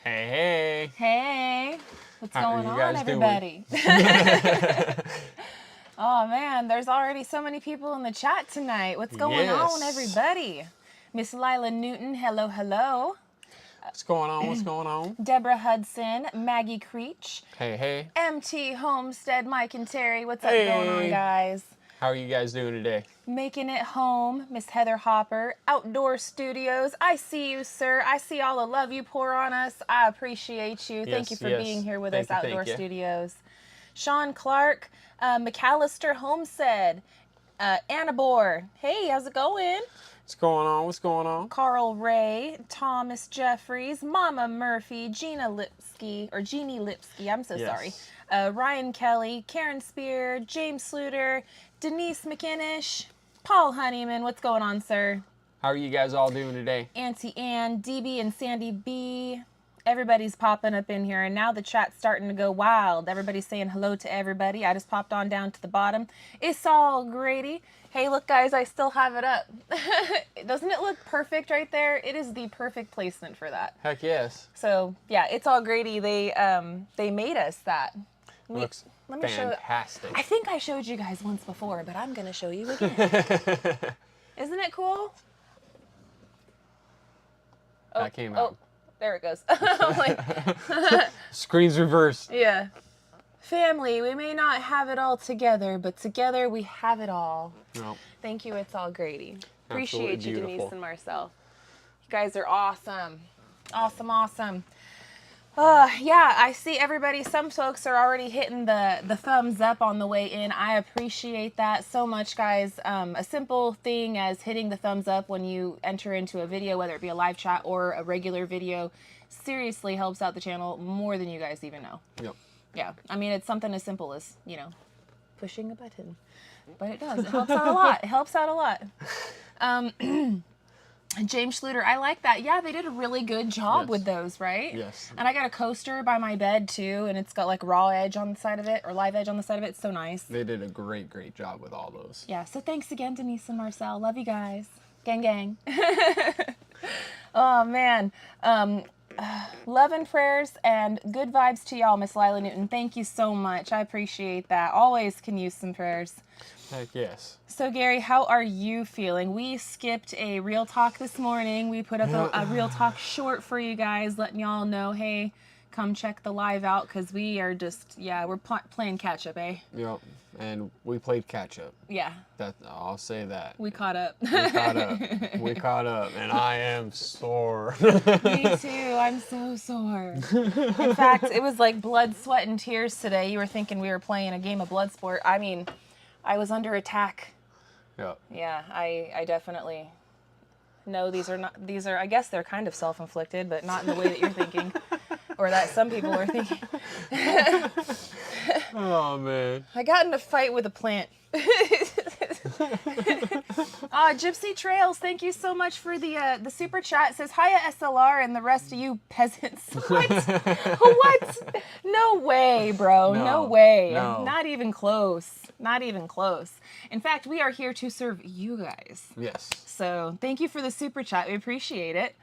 Hey, hey. Hey, what's going you on, guys everybody? Oh man, there's already so many people in the chat tonight. What's going on, Yes. everybody? Miss Lila Newton, hello, hello. What's going on? What's going on? Deborah Hudson, Maggie Creech, Hey, hey. MT Homestead, Mike and Terry. What's up Hey. going on, guys? How are you guys doing today? Making it home, Miss Heather Hopper, Outdoor Studios. I see you, sir. I see all the love you pour on us. I appreciate you. Thank you for being here with us, Outdoor Studios. Sean Clark, McAllister Homestead, Anna Bohr. Hey, how's it going? What's going on? What's going on? Carl Ray, Thomas Jeffries, Mama Murphy, Jeannie Lipsky, I'm so sorry. Ryan Kelly, Karen Spear, James Sluter, Denise McInnish, Paul Honeyman. What's going on, sir? How are you guys all doing today? Auntie Ann, DB, and Sandy B. Everybody's popping up in here, and now the chat's starting to go wild. Everybody's saying hello to everybody. I just popped on down to the bottom. It's all Grady. Hey, look, guys, I still have it up. Doesn't it look perfect right there? It is the perfect placement for that. Heck yes. So, yeah, it's all Grady. They made us that. Looks Let me fantastic. I think I showed you guys once before, but I'm going to show you again. Isn't it cool? That came out. There it goes. I'm like, Screen's reversed. yeah. Family, we may not have it all together, but together we have it all. No. Thank you, It's All Grady. Absolutely Appreciate you, beautiful. Denise and Marcel. You guys are awesome. Awesome, awesome. Yeah, I see everybody. Some folks are already hitting the thumbs up on the way in. I appreciate that so much, guys. A simple thing as hitting the thumbs up when you enter into a video, whether it be a live chat or a regular video, seriously helps out the channel more than you guys even know. Yep. Yeah, I mean, it's something as simple as, pushing a button. But it does. It helps out a lot. It helps out a lot. James Schluter, I like that. Yeah, they did a really good job with those, right? Yes. And I got a coaster by my bed, too, and it's got, like, raw edge on the side of it, or live edge on the side of it. It's so nice. They did a great, great job with all those. Yeah, so thanks again, Denise and Marcel. Love you guys. Gang, gang. Oh, man. Love and prayers and good vibes to y'all, Miss Lila Newton. Thank you so much. I appreciate that. Always can use some prayers. Heck yes. So, Gary, how are you feeling? We skipped a Real Talk this morning. We put up a Real Talk short for you guys, letting y'all know, hey, come check the live out, because we are just, we're playing catch-up, eh? Yep. And we played catch-up. Yeah. I'll say that. We caught up. We caught up. We caught up, and I am sore. Me too. I'm so sore. In fact, it was like blood, sweat, and tears today. You were thinking we were playing a game of blood sport. I mean, I was under attack. Yep. Yeah, I definitely know these are, I guess they're kind of self-inflicted, but not in the way that you're thinking, or that some people are thinking. Oh, man. I got in a fight with a plant. Gypsy Trails, thank you so much for the super chat. It says, hiya SLR and the rest of you peasants. What? What? No way, bro. No way. No. Not even close. Not even close. In fact, we are here to serve you guys. Yes. So thank you for the super chat. We appreciate it.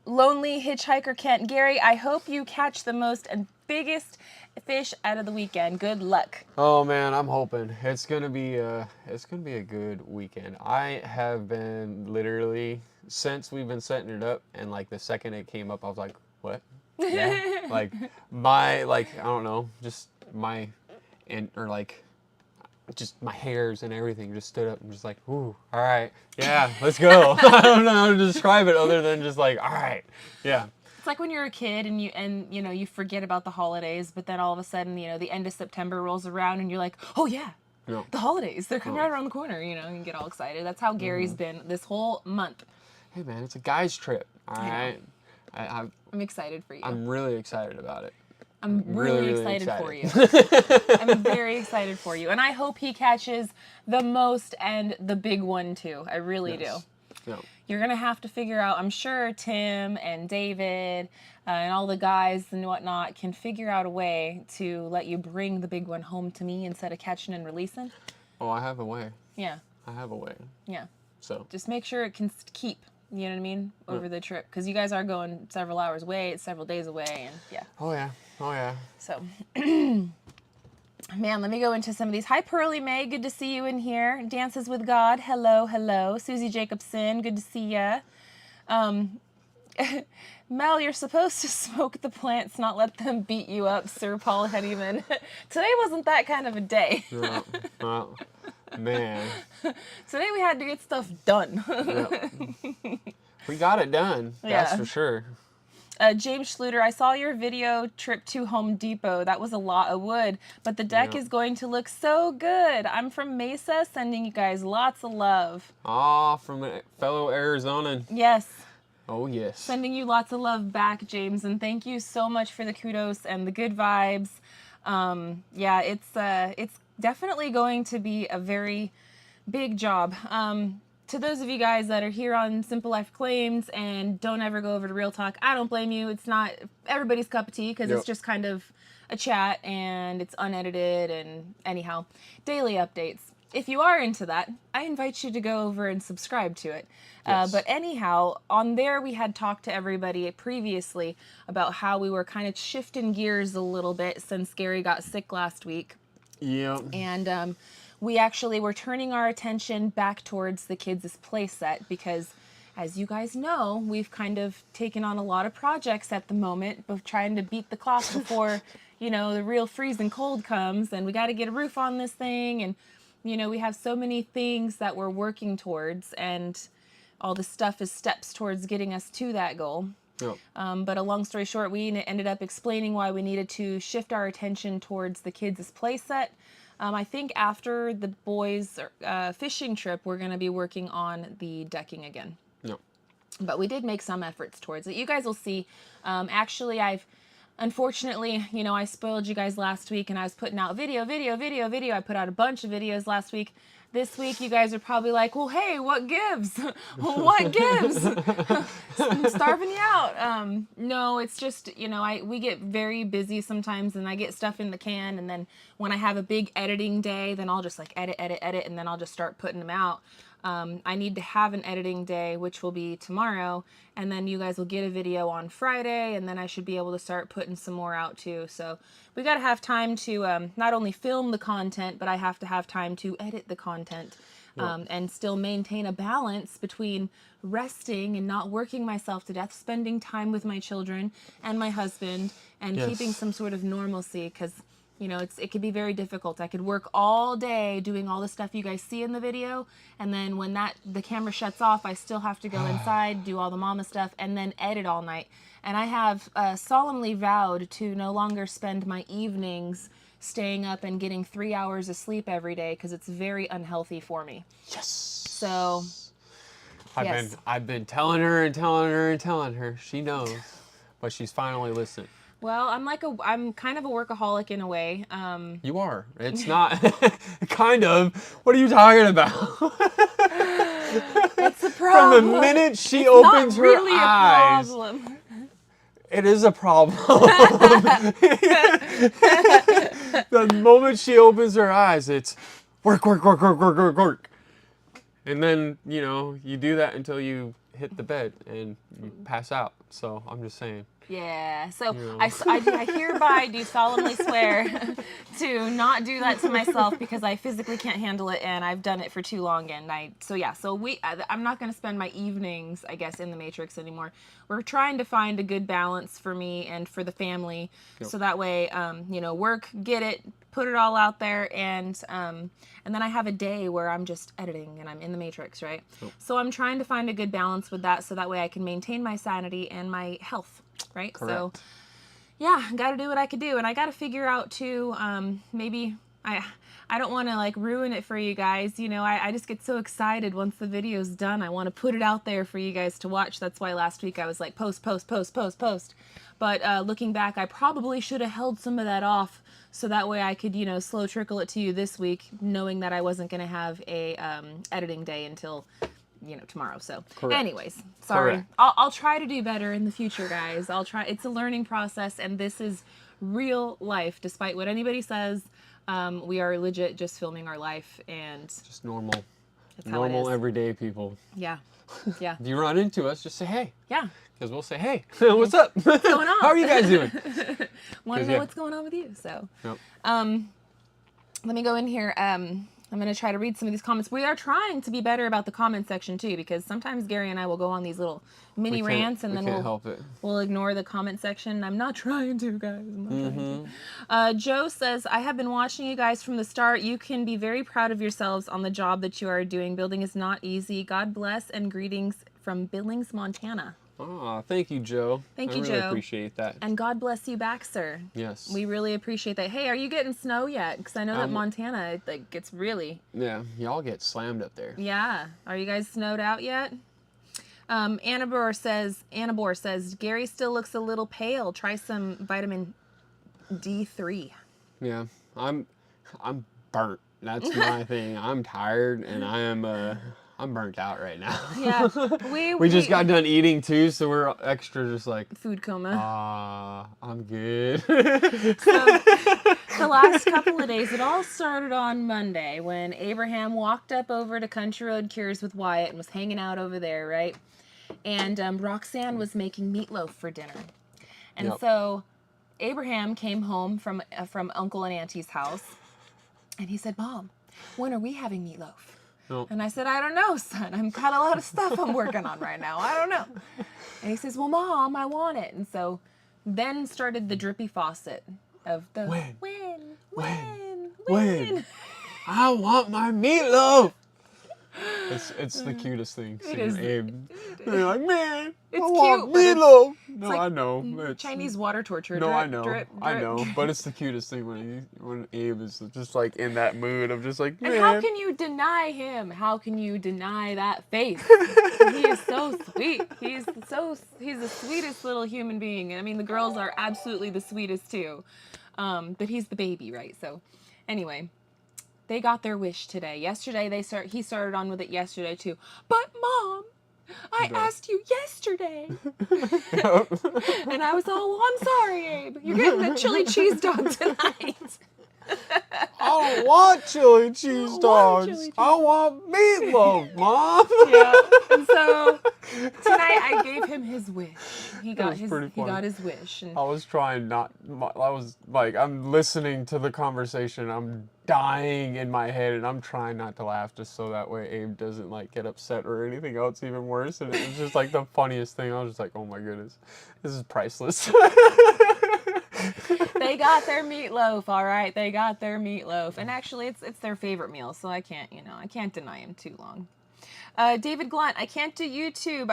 Lonely Hitchhiker Kent. Gary, I hope you catch the most and biggest fish out of the weekend. Good luck. Oh man, I'm hoping it's gonna be a good weekend. I have been literally since we've been setting it up, and like the second it came up, I was like, what? Yeah. I don't know, just my just my hairs and everything just stood up and just like, ooh, all right, yeah, let's go. I don't know how to describe it other than just like, all right, yeah. It's like when you're a kid and you forget about the holidays, but then all of a sudden, the end of September rolls around and you're like, oh yeah, the holidays, they're coming right around the corner, and you get all excited. That's how Gary's been this whole month. Hey man, it's a guy's trip, all right? I'm excited for you. I'm really excited about it. I'm really excited for you. I'm very excited for you. And I hope he catches the most and the big one too. I really do. Yeah. You're going to have to figure out, I'm sure Tim and David and all the guys and whatnot can figure out a way to let you bring the big one home to me instead of catching and releasing. Oh, I have a way. Yeah. I have a way. Yeah. So. Just make sure it can keep. You know what I mean? Over the trip. Because you guys are going several hours away, it's several days away, and yeah. Oh, yeah. Oh, yeah. So, man, let me go into some of these. Hi, Pearly May. Good to see you in here. Dances with God. Hello, hello. Susie Jacobson. Good to see ya. Mel, you're supposed to smoke the plants, not let them beat you up, Sir Paul Henneman. Today wasn't that kind of a day. No, well, man. Today we had to get stuff done. Yep. We got it done. That's for sure. James Schluter, I saw your video trip to Home Depot. That was a lot of wood, but the deck is going to look so good. I'm from Mesa, sending you guys lots of love. Aw, from a fellow Arizonan. Yes. Oh, yes. Sending you lots of love back, James, and thank you so much for the kudos and the good vibes. Yeah, it's definitely going to be a very big job. To those of you guys that are here on SimpleLifeReclaimed and don't ever go over to Real Talk, I don't blame you. It's not everybody's cup of tea because it's just kind of a chat and it's unedited and anyhow, daily updates. If you are into that, I invite you to go over and subscribe to it. But anyhow, on there we had talked to everybody previously about how we were kind of shifting gears a little bit since Gary got sick last week. Yeah. And we actually were turning our attention back towards the kids' playset because, as you guys know, we've kind of taken on a lot of projects at the moment of trying to beat the clock before, you know, the real freezing cold comes, and we got to get a roof on this thing, and, you know, we have so many things that we're working towards, and all this stuff is steps towards getting us to that goal. Yep. But a long story short, we ended up explaining why we needed to shift our attention towards the kids' playset. I think after the boys' fishing trip, we're going to be working on the decking again. Yep. But we did make some efforts towards it. You guys will see. Actually, unfortunately, you know, I spoiled you guys last week and I was putting out video. I put out a bunch of videos last week. This week, you guys are probably like, well, hey, what gives? What gives? I'm starving you out. No, it's just, you know, we get very busy sometimes and I get stuff in the can. And then when I have a big editing day, then I'll just like edit. And then I'll just start putting them out. I need to have an editing day, which will be tomorrow. And then you guys will get a video on Friday. And then I should be able to start putting some more out too. So we got to have time to not only film the content, but I have to have time to edit the content and still maintain a balance between resting and not working myself to death, spending time with my children and my husband and keeping some sort of normalcy. Because, you know, it can be very difficult. I could work all day doing all the stuff you guys see in the video. And then when the camera shuts off, I still have to go inside, do all the mama stuff, and then edit all night. And I have solemnly vowed to no longer spend my evenings staying up and getting 3 hours of sleep every day because it's very unhealthy for me. Yes. So, I've been telling her. She knows, but she's finally listened. well, I'm kind of a workaholic in a way. You are. It's not kind of. What are you talking about? It's a problem. From the minute she it's opens not really her eyes. a problem. It is a problem. The moment she opens her eyes, it's work. And then, you know, you do that until you hit the bed and you pass out. So I'm just saying. Yeah, so You know. I hereby do solemnly swear to not do that to myself because I physically can't handle it and I've done it for too long. And I'm not going to spend my evenings, I guess, in the Matrix anymore. We're trying to find a good balance for me and for the family. Yep. So that way, you know, work, get it, put it all out there. And then I have a day where I'm just editing and I'm in the Matrix, right? Yep. So I'm trying to find a good balance with that so that way I can maintain my sanity and my health. Right. Correct. So, yeah, got to do what I could do. And I got to figure out too, maybe I don't want to like ruin it for you guys. You know, I just get so excited once the video's done. I want to put it out there for you guys to watch. That's why last week I was like, post. But looking back, I probably should have held some of that off so that way I could, you know, slow trickle it to you this week, knowing that I wasn't going to have a editing day until, you know, tomorrow. So anyways, sorry. Correct. I'll try to do better in the future, guys. I'll try. It's a learning process and this is real life. Despite what anybody says, we are legit just filming our life and Just normal. That's how it Normal, is. everyday people. Yeah. Yeah. If you run into us, just say hey. Yeah. Because we'll say, hey, what's up? What's going on? How are you guys doing? Want to know what's going on with you? So, Yep. let me go in here. I'm going to try to read some of these comments. We are trying to be better about the comment section too, because sometimes Gary and I will go on these little mini rants and then we'll ignore the comment section. I'm not trying to, guys. I'm not trying to. Joe says, I have been watching you guys from the start. You can be very proud of yourselves on the job that you are doing. Building is not easy. God bless and greetings from Billings, Montana. Oh, thank you, Joe. Thank you, I really Joe. appreciate that. And God bless you back, sir. Yes. We really appreciate that. Hey, are you getting snow yet? Because I know that Montana, like, gets really... Yeah, y'all get slammed up there. Yeah. Are you guys snowed out yet? Annabor says, Gary still looks a little pale. Try some vitamin D3. Yeah, I'm burnt. That's my thing. I'm tired and I'm burnt out right now. Yeah. We just got done eating too, so we're extra just like food coma. I'm good. So the last couple of days, it all started on Monday when Abraham walked up over to Country Road Cures with Wyatt and was hanging out over there, right? And Roxanne was making meatloaf for dinner. And so Abraham came home from Uncle and Auntie's house, and he said, Mom, when are we having meatloaf? Nope. And I said, I don't know, son. I've got a lot of stuff I'm working on right now. I don't know. And he says, well, Mom, I want it. And so then started the drippy faucet of the when. I want my meatloaf. It's the cutest thing. It is. Abe. They're like, man, it's I want cute, meatloaf. No, like I know. It's Chinese water torture. No, drip, I know. Drip, I drip. know. But it's the cutest thing when Abe is just like in that mood of just like, man. And how can you deny him? How can you deny that face? He is so sweet. He's the sweetest little human being. I mean, the girls are absolutely the sweetest too. But he's the baby, right? So anyway, they got their wish today. Yesterday he started on with it yesterday too. But Mom, I asked you yesterday. And I was all, well, I'm sorry, Abe. You're getting the chili cheese dog tonight. I don't want chili cheese dogs. I want meatloaf, Mom. Yeah. And so tonight I gave him his wish. He got his wish. And I was trying not. I was like, I'm listening to the conversation. I'm dying in my head, and I'm trying not to laugh just so that way Abe doesn't like get upset or anything else even worse. And it was just like the funniest thing. I was just like, oh my goodness, this is priceless. They got their meatloaf, all right. They got their meatloaf, and actually, it's their favorite meal, so I can't deny him too long. David Glunt, I can't do YouTube.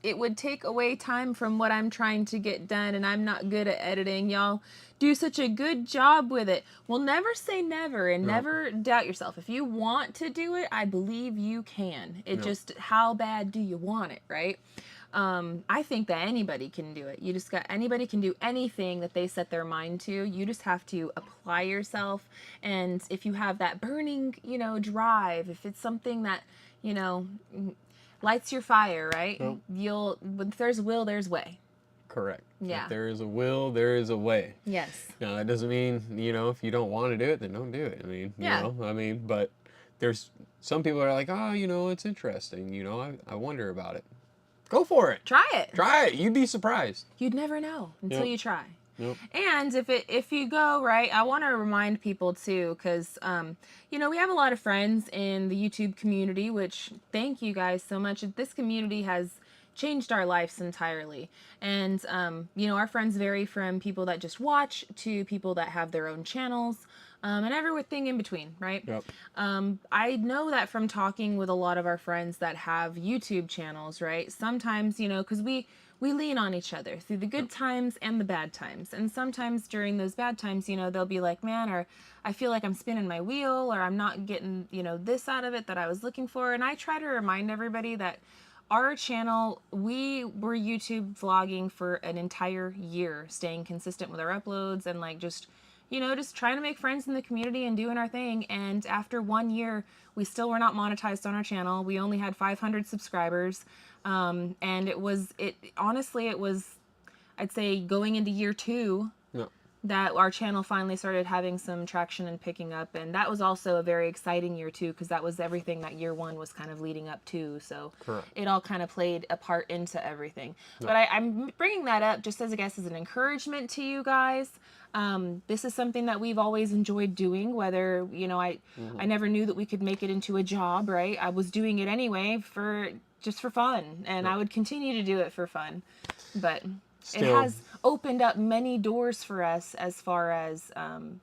It would take away time from what I'm trying to get done, and I'm not good at editing. Y'all do such a good job with it. Well, never say never, and never doubt yourself. If you want to do it, I believe you can. Just, how bad do you want it, right? I think that anybody can do it. Anybody can do anything that they set their mind to. You just have to apply yourself. And if you have that burning, drive, if it's something that, lights your fire, right? If there's will, there's way. Correct. Yeah. If there is a will, there is a way. Yes. Now, that doesn't mean, if you don't want to do it, then don't do it. I mean, but there's some people are like, it's interesting. I wonder about it. Go for it. Try it. Try it. You'd be surprised. You'd never know until you try. Yep. And if you go, right, I want to remind people too, because, we have a lot of friends in the YouTube community, which thank you guys so much. This community has changed our lives entirely. And, our friends vary from people that just watch to people that have their own channels. And everything in between, right? Yep. I know that from talking with a lot of our friends that have YouTube channels, right? Sometimes, because we lean on each other through the good times and the bad times. And sometimes during those bad times, they'll be like, man, or I feel like I'm spinning my wheel, or I'm not getting, this out of it that I was looking for. And I try to remind everybody that our channel, we were YouTube vlogging for an entire year, staying consistent with our uploads and just trying to make friends in the community and doing our thing. And after 1 year, we still were not monetized on our channel. We only had 500 subscribers. And honestly, I'd say going into year 2, that our channel finally started having some traction and picking up, and that was also a very exciting year too, because that was everything that year one was kind of leading up to. So Correct. it all kind of played a part into everything. Yep. But I'm bringing that up just as I guess as an encouragement to you guys. This is something that we've always enjoyed doing, whether, you know, I never knew that we could make it into a job, right? I was doing it anyway just for fun, and I would continue to do it for fun. But it has opened up many doors for us as far as,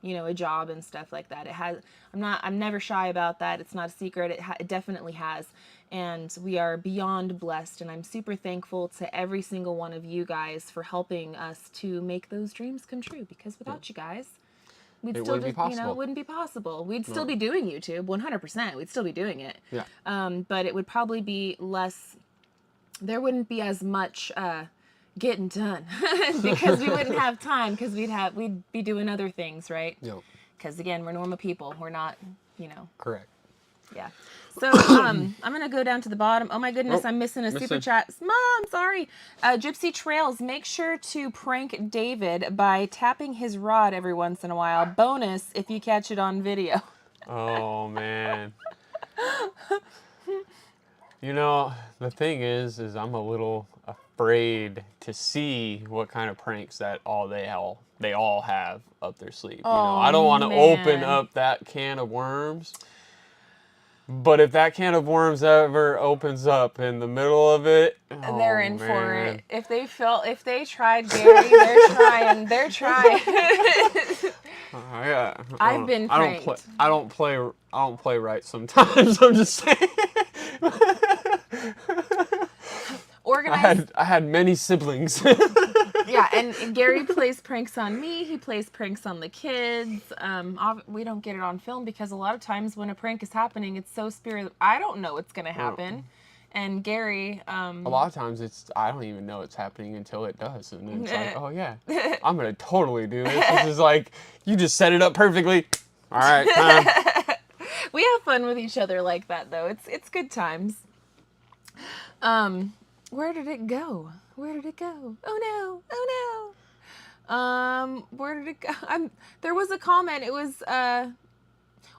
you know, a job and stuff like that. It has, I'm never shy about that. It's not a secret. It definitely has. And we are beyond blessed. And I'm super thankful to every single one of you guys for helping us to make those dreams come true. Because without you guys, it wouldn't be possible. We'd still be doing YouTube 100%. We'd still be doing it. Yeah. But it would probably be less, there wouldn't be as much, getting done because we wouldn't have time because we'd be doing other things, right? Yep. Because again, we're normal people. We're not, you know. Correct. Yeah. So I'm gonna go down to the bottom. Oh my goodness, I'm missing a super chat. Mom, sorry. Gypsy Trails, make sure to prank David by tapping his rod every once in a while. Bonus if you catch it on video. Oh man. You know, the thing is I'm a little afraid to see what kind of pranks that they all have up their sleeve. You know, I don't want to open up that can of worms. But if that can of worms ever opens up in the middle of it, they're in for it. If they tried, Gary, they're trying. Yeah. I've been pranked. I don't play right sometimes. I'm just saying. Organized. I had many siblings. Yeah, and Gary plays pranks on me. He plays pranks on the kids. We don't get it on film because a lot of times when a prank is happening, it's so I don't know what's gonna happen. And Gary, a lot of times I don't even know it's happening until it does, and then it's like, oh yeah, I'm gonna totally do this. This is like, you just set it up perfectly. All right. We have fun with each other like that though. It's good times. Where did it go? Where did it go? Oh no! Oh no! Where did it go? There was a comment. It was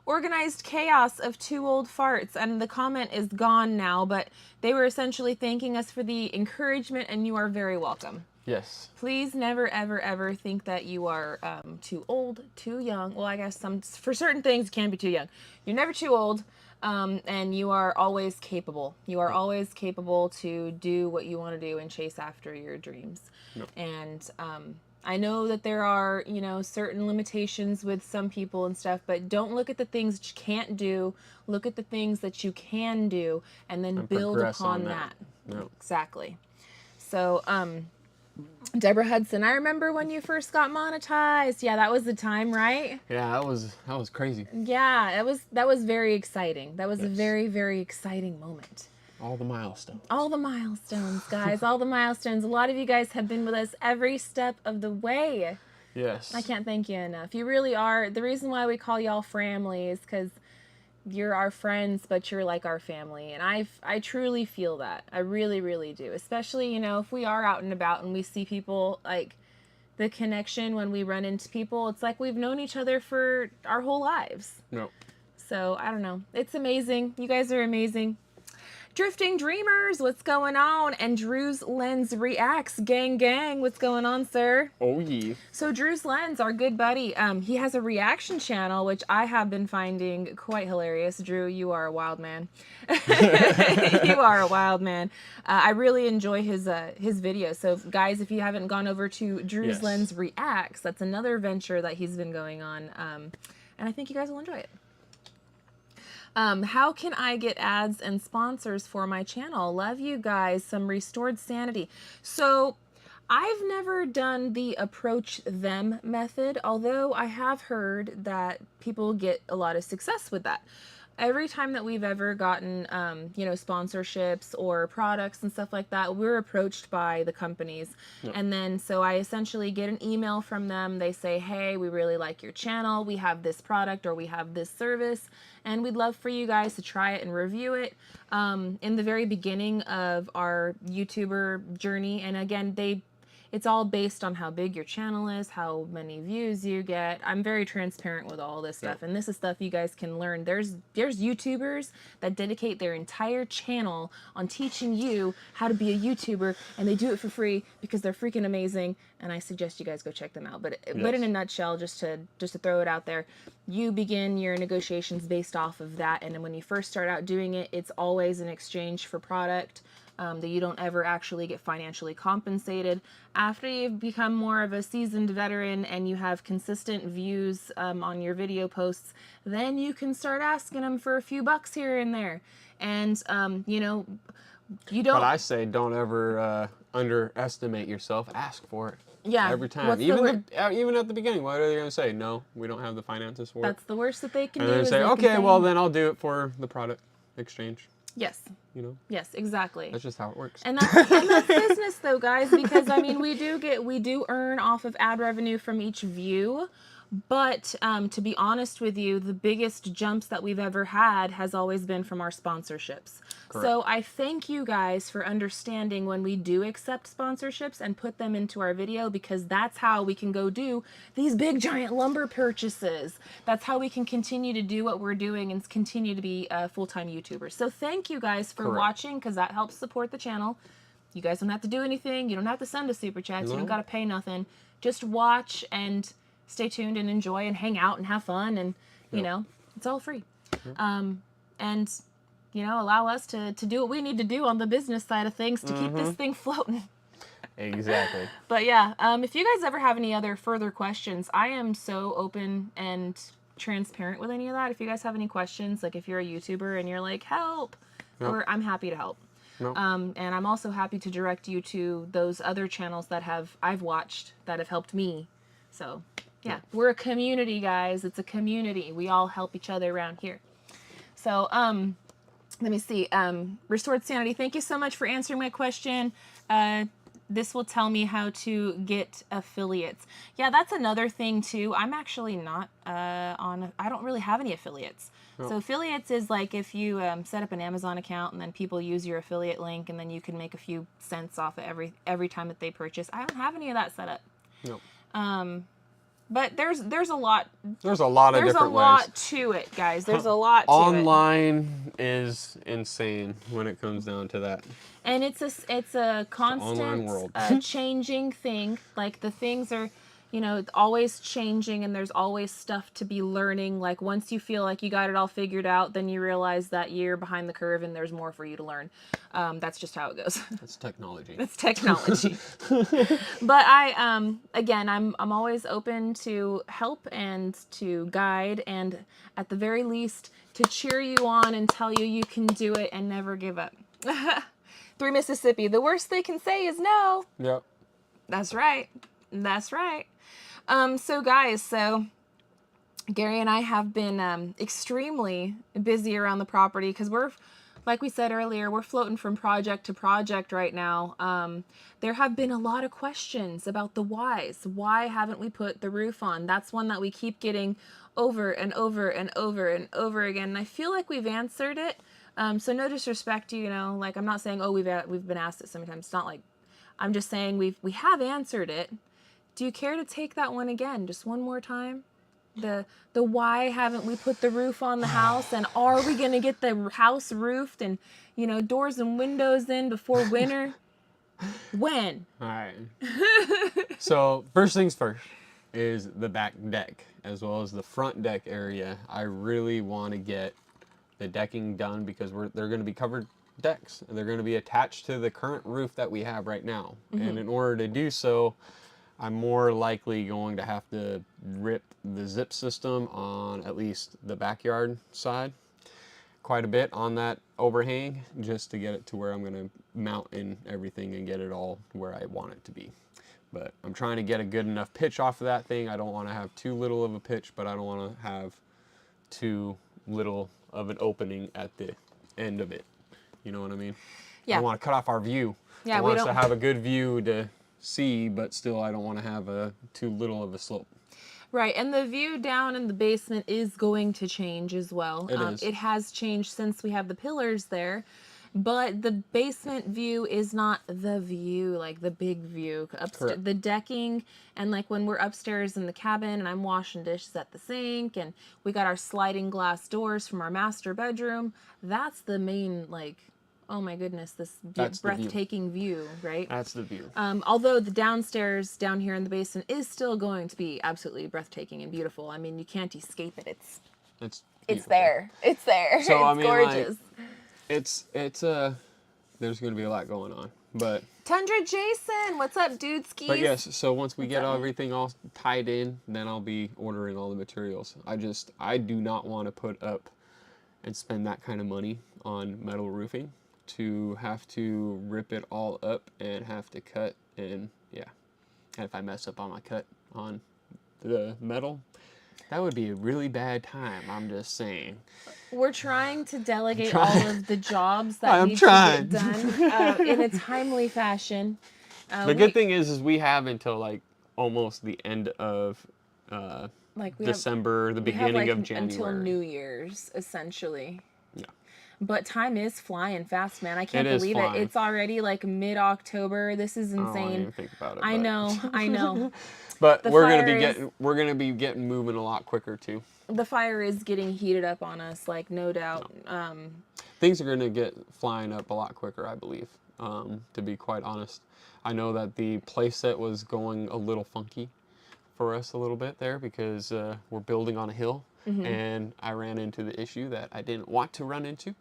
organized chaos of two old farts, and the comment is gone now. But they were essentially thanking us for the encouragement, and you are very welcome. Yes. Please never, ever, ever think that you are too old, too young. Well, I guess for certain things you can be too young. You're never too old. And you are always capable. You are always capable to do what you want to do and chase after your dreams. Yep. And I know that there are, you know, certain limitations with some people and stuff, but don't look at the things that you can't do. Look at the things that you can do and then build upon that. Yep. Exactly. So, Deborah Hudson, I remember when you first got monetized. Yeah, that was the time, right? Yeah, that was crazy. Yeah, that was very exciting. That was a very, very exciting moment. All the milestones. All the milestones, guys. All the milestones. A lot of you guys have been with us every step of the way. Yes. I can't thank you enough. You really are. The reason why we call y'all family is because you're our friends, but you're like our family. And I truly feel that. I really, really do. Especially, you know, if we are out and about and we see people, like, the connection when we run into people, it's like we've known each other for our whole lives. No. So, I don't know. It's amazing. You guys are amazing. Drifting Dreamers, what's going on? And Drew's Lens Reacts, gang, what's going on, sir? Oh yeah. So Drew's Lens, our good buddy, he has a reaction channel, which I have been finding quite hilarious. Drew, you are a wild man. You are a wild man. I really enjoy his videos. So guys, if you haven't gone over to Drew's Lens Reacts, that's another venture that he's been going on, and I think you guys will enjoy it. How can I get ads and sponsors for my channel? Love you guys. Some restored sanity. So I've never done the approach them method, although I have heard that people get a lot of success with that. Every time that we've ever gotten, you know, sponsorships or products and stuff like that, we're approached by the companies. Yep. And then, so I essentially get an email from them. They say, hey, we really like your channel. We have this product or we have this service, and we'd love for you guys to try it and review it. In the very beginning of our YouTuber journey, and again, it's all based on how big your channel is, how many views you get. I'm very transparent with all this stuff, and this is stuff you guys can learn. There's YouTubers that dedicate their entire channel on teaching you how to be a YouTuber, and they do it for free because they're freaking amazing, and I suggest you guys go check them out. But in a nutshell, just to throw it out there, you begin your negotiations based off of that, and then when you first start out doing it, it's always in exchange for product. That you don't ever actually get financially compensated. After you've become more of a seasoned veteran and you have consistent views on your video posts, then you can start asking them for a few bucks here and there. And, you know, you don't... But I say don't ever underestimate yourself. Ask for it. Yeah. Every time. Even at the beginning, what are they going to say? No, we don't have the finances for it. That's the worst that they can do. And then say, okay, well, then I'll do it for the product exchange. Yes. You know? Yes, exactly. That's just how it works. And that's business though, guys, because I mean, we do earn off of ad revenue from each view, but to be honest with you, the biggest jumps that we've ever had has always been from our sponsorships. Correct. So I thank you guys for understanding when we do accept sponsorships and put them into our video, because that's how we can go do these big giant lumber purchases. That's how we can continue to do what we're doing and continue to be full-time YouTubers. So thank you guys for watching, because that helps support the channel. You guys don't have to do anything. You don't have to send us super chats. You don't got to pay nothing. Just watch and stay tuned and enjoy and hang out and have fun, and you know, it's all free. And you know, allow us to do what we need to do on the business side of things to keep this thing floating. Exactly. But yeah, if you guys ever have any other further questions, I am so open and transparent with any of that. If you guys have any questions, like if you're a YouTuber and you're like, help, or I'm happy to help. And I'm also happy to direct you to those other channels that I've watched that have helped me. So yeah, we're a community, guys. It's a community. We all help each other around here. So let me see. Restored Sanity, thank you so much for answering my question. This will tell me how to get affiliates. Yeah, that's another thing too. I'm actually not I don't really have any affiliates. So affiliates is like if you set up an Amazon account and then people use your affiliate link and then you can make a few cents off of every time that they purchase. I don't have any of that set up. No. But there's a lot. There's a lot of different ways. There's a lot to it, guys. There's a lot to it. Online is insane when it comes down to that. And it's a constant changing thing. Like the things are, you know, it's always changing, and there's always stuff to be learning. Like once you feel like you got it all figured out, then you realize that you're behind the curve and there's more for you to learn. That's just how it goes. That's technology. That's technology. But again, I'm always open to help and to guide, and at the very least to cheer you on and tell you you can do it and never give up. 3 Mississippi, the worst they can say is no. Yep. That's right. That's right. So guys, Gary and I have been extremely busy around the property because we're, like we said earlier, we're floating from project to project right now. There have been a lot of questions about the whys. Why haven't we put the roof on? That's one that we keep getting over and over and over and over again. And I feel like we've answered it. So no disrespect to, you know, like I'm not saying, oh, we've been asked it so many times. It's not like, I'm just saying we have answered it. Do you care to take that one again, just one more time? The why haven't we put the roof on the house, and are we gonna get the house roofed and, you know, doors and windows in before winter? When? All right. So first things first is the back deck as well as the front deck area. I really want to get the decking done because they're going to be covered decks. They're going to be attached to the current roof that we have right now. And in order to do so, I'm more likely going to have to rip the zip system on at least the backyard side quite a bit on that overhang just to get it to where I'm going to mount in everything and get it all where I want it to be. But I'm trying to get a good enough pitch off of that thing. I don't want to have too little of a pitch, but I don't want to have too little of an opening at the end of it. You know what I mean? Yeah. I want to cut off our view. Yeah, I want us to have a good view to see, but still I don't want to have too little of a slope. Right, and the view down in the basement is going to change as well. It is. It has changed since we have the pillars there. But the basement view is not the view, like the big view. Correct. The decking, and like when we're upstairs in the cabin and I'm washing dishes at the sink, and we got our sliding glass doors from our master bedroom, that's the main, like, oh my goodness, this That's the view. breathtaking view, right? That's the view. Although the downstairs down here in the basement is still going to be absolutely breathtaking and beautiful. I mean, you can't escape it. It's beautiful. there. It's there. So, it's I mean, gorgeous. Like, there's going to be a lot going on, but Tundra Jason, what's up, dude? Skis? But yes, so once we get everything all tied in, then I'll be ordering all the materials. I do not want to put up and spend that kind of money on metal roofing to have to rip it all up and have to cut, and yeah. And if I mess up on my cut on the metal, that would be a really bad time, I'm just saying. We're trying to delegate all of the jobs that need to get done in a timely fashion. The good thing is we have until like almost the end of December, the beginning of January. Until New Year's, essentially. Yeah. But time is flying fast, man. I can't It is believe flying. it. It's already like mid-October. This is insane. I don't even think about it. I know. But we're gonna be getting moving a lot quicker too. The fire is getting heated up on us, like no doubt. Things are gonna get flying up a lot quicker, I believe. To be quite honest, I know that the playset was going a little funky for us a little bit there because we're building on a hill, and I ran into the issue that I didn't want to run into.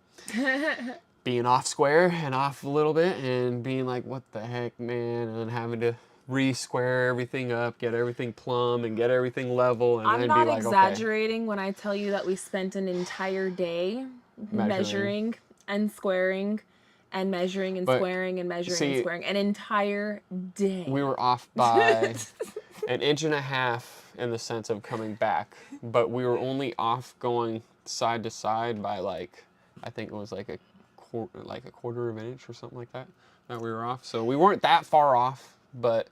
Being off square and off a little bit and being like, what the heck, man, and having to re-square everything up, get everything plumb and get everything level, and I'm then not be like, exaggerating when I tell you that we spent an entire day measuring and squaring and measuring and squaring and measuring and squaring. An entire day. We were off by an inch and a half in the sense of coming back, but we were only off going side to side by like, I think it was like a quarter of an inch or something like that we were off. So we weren't that far off, but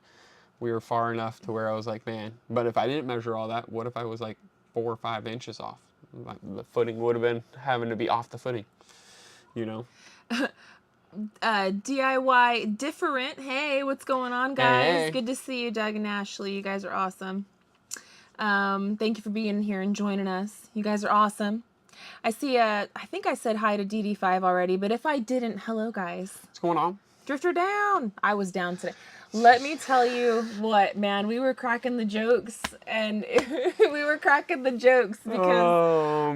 we were far enough to where I was like, man, but if I didn't measure all that, what if I was like 4 or 5 inches off? Like, the footing would have been having to be off the footing, you know? DIY different. Hey, what's going on, guys? Hey. Good to see you, Doug and Ashley. You guys are awesome. Thank you for being here and joining us. You guys are awesome. I see, I think I said hi to DD5 already, but if I didn't, hello, guys. What's going on? Drifter down. I was down today. Let me tell you what, man, we were cracking the jokes, and we were cracking the jokes because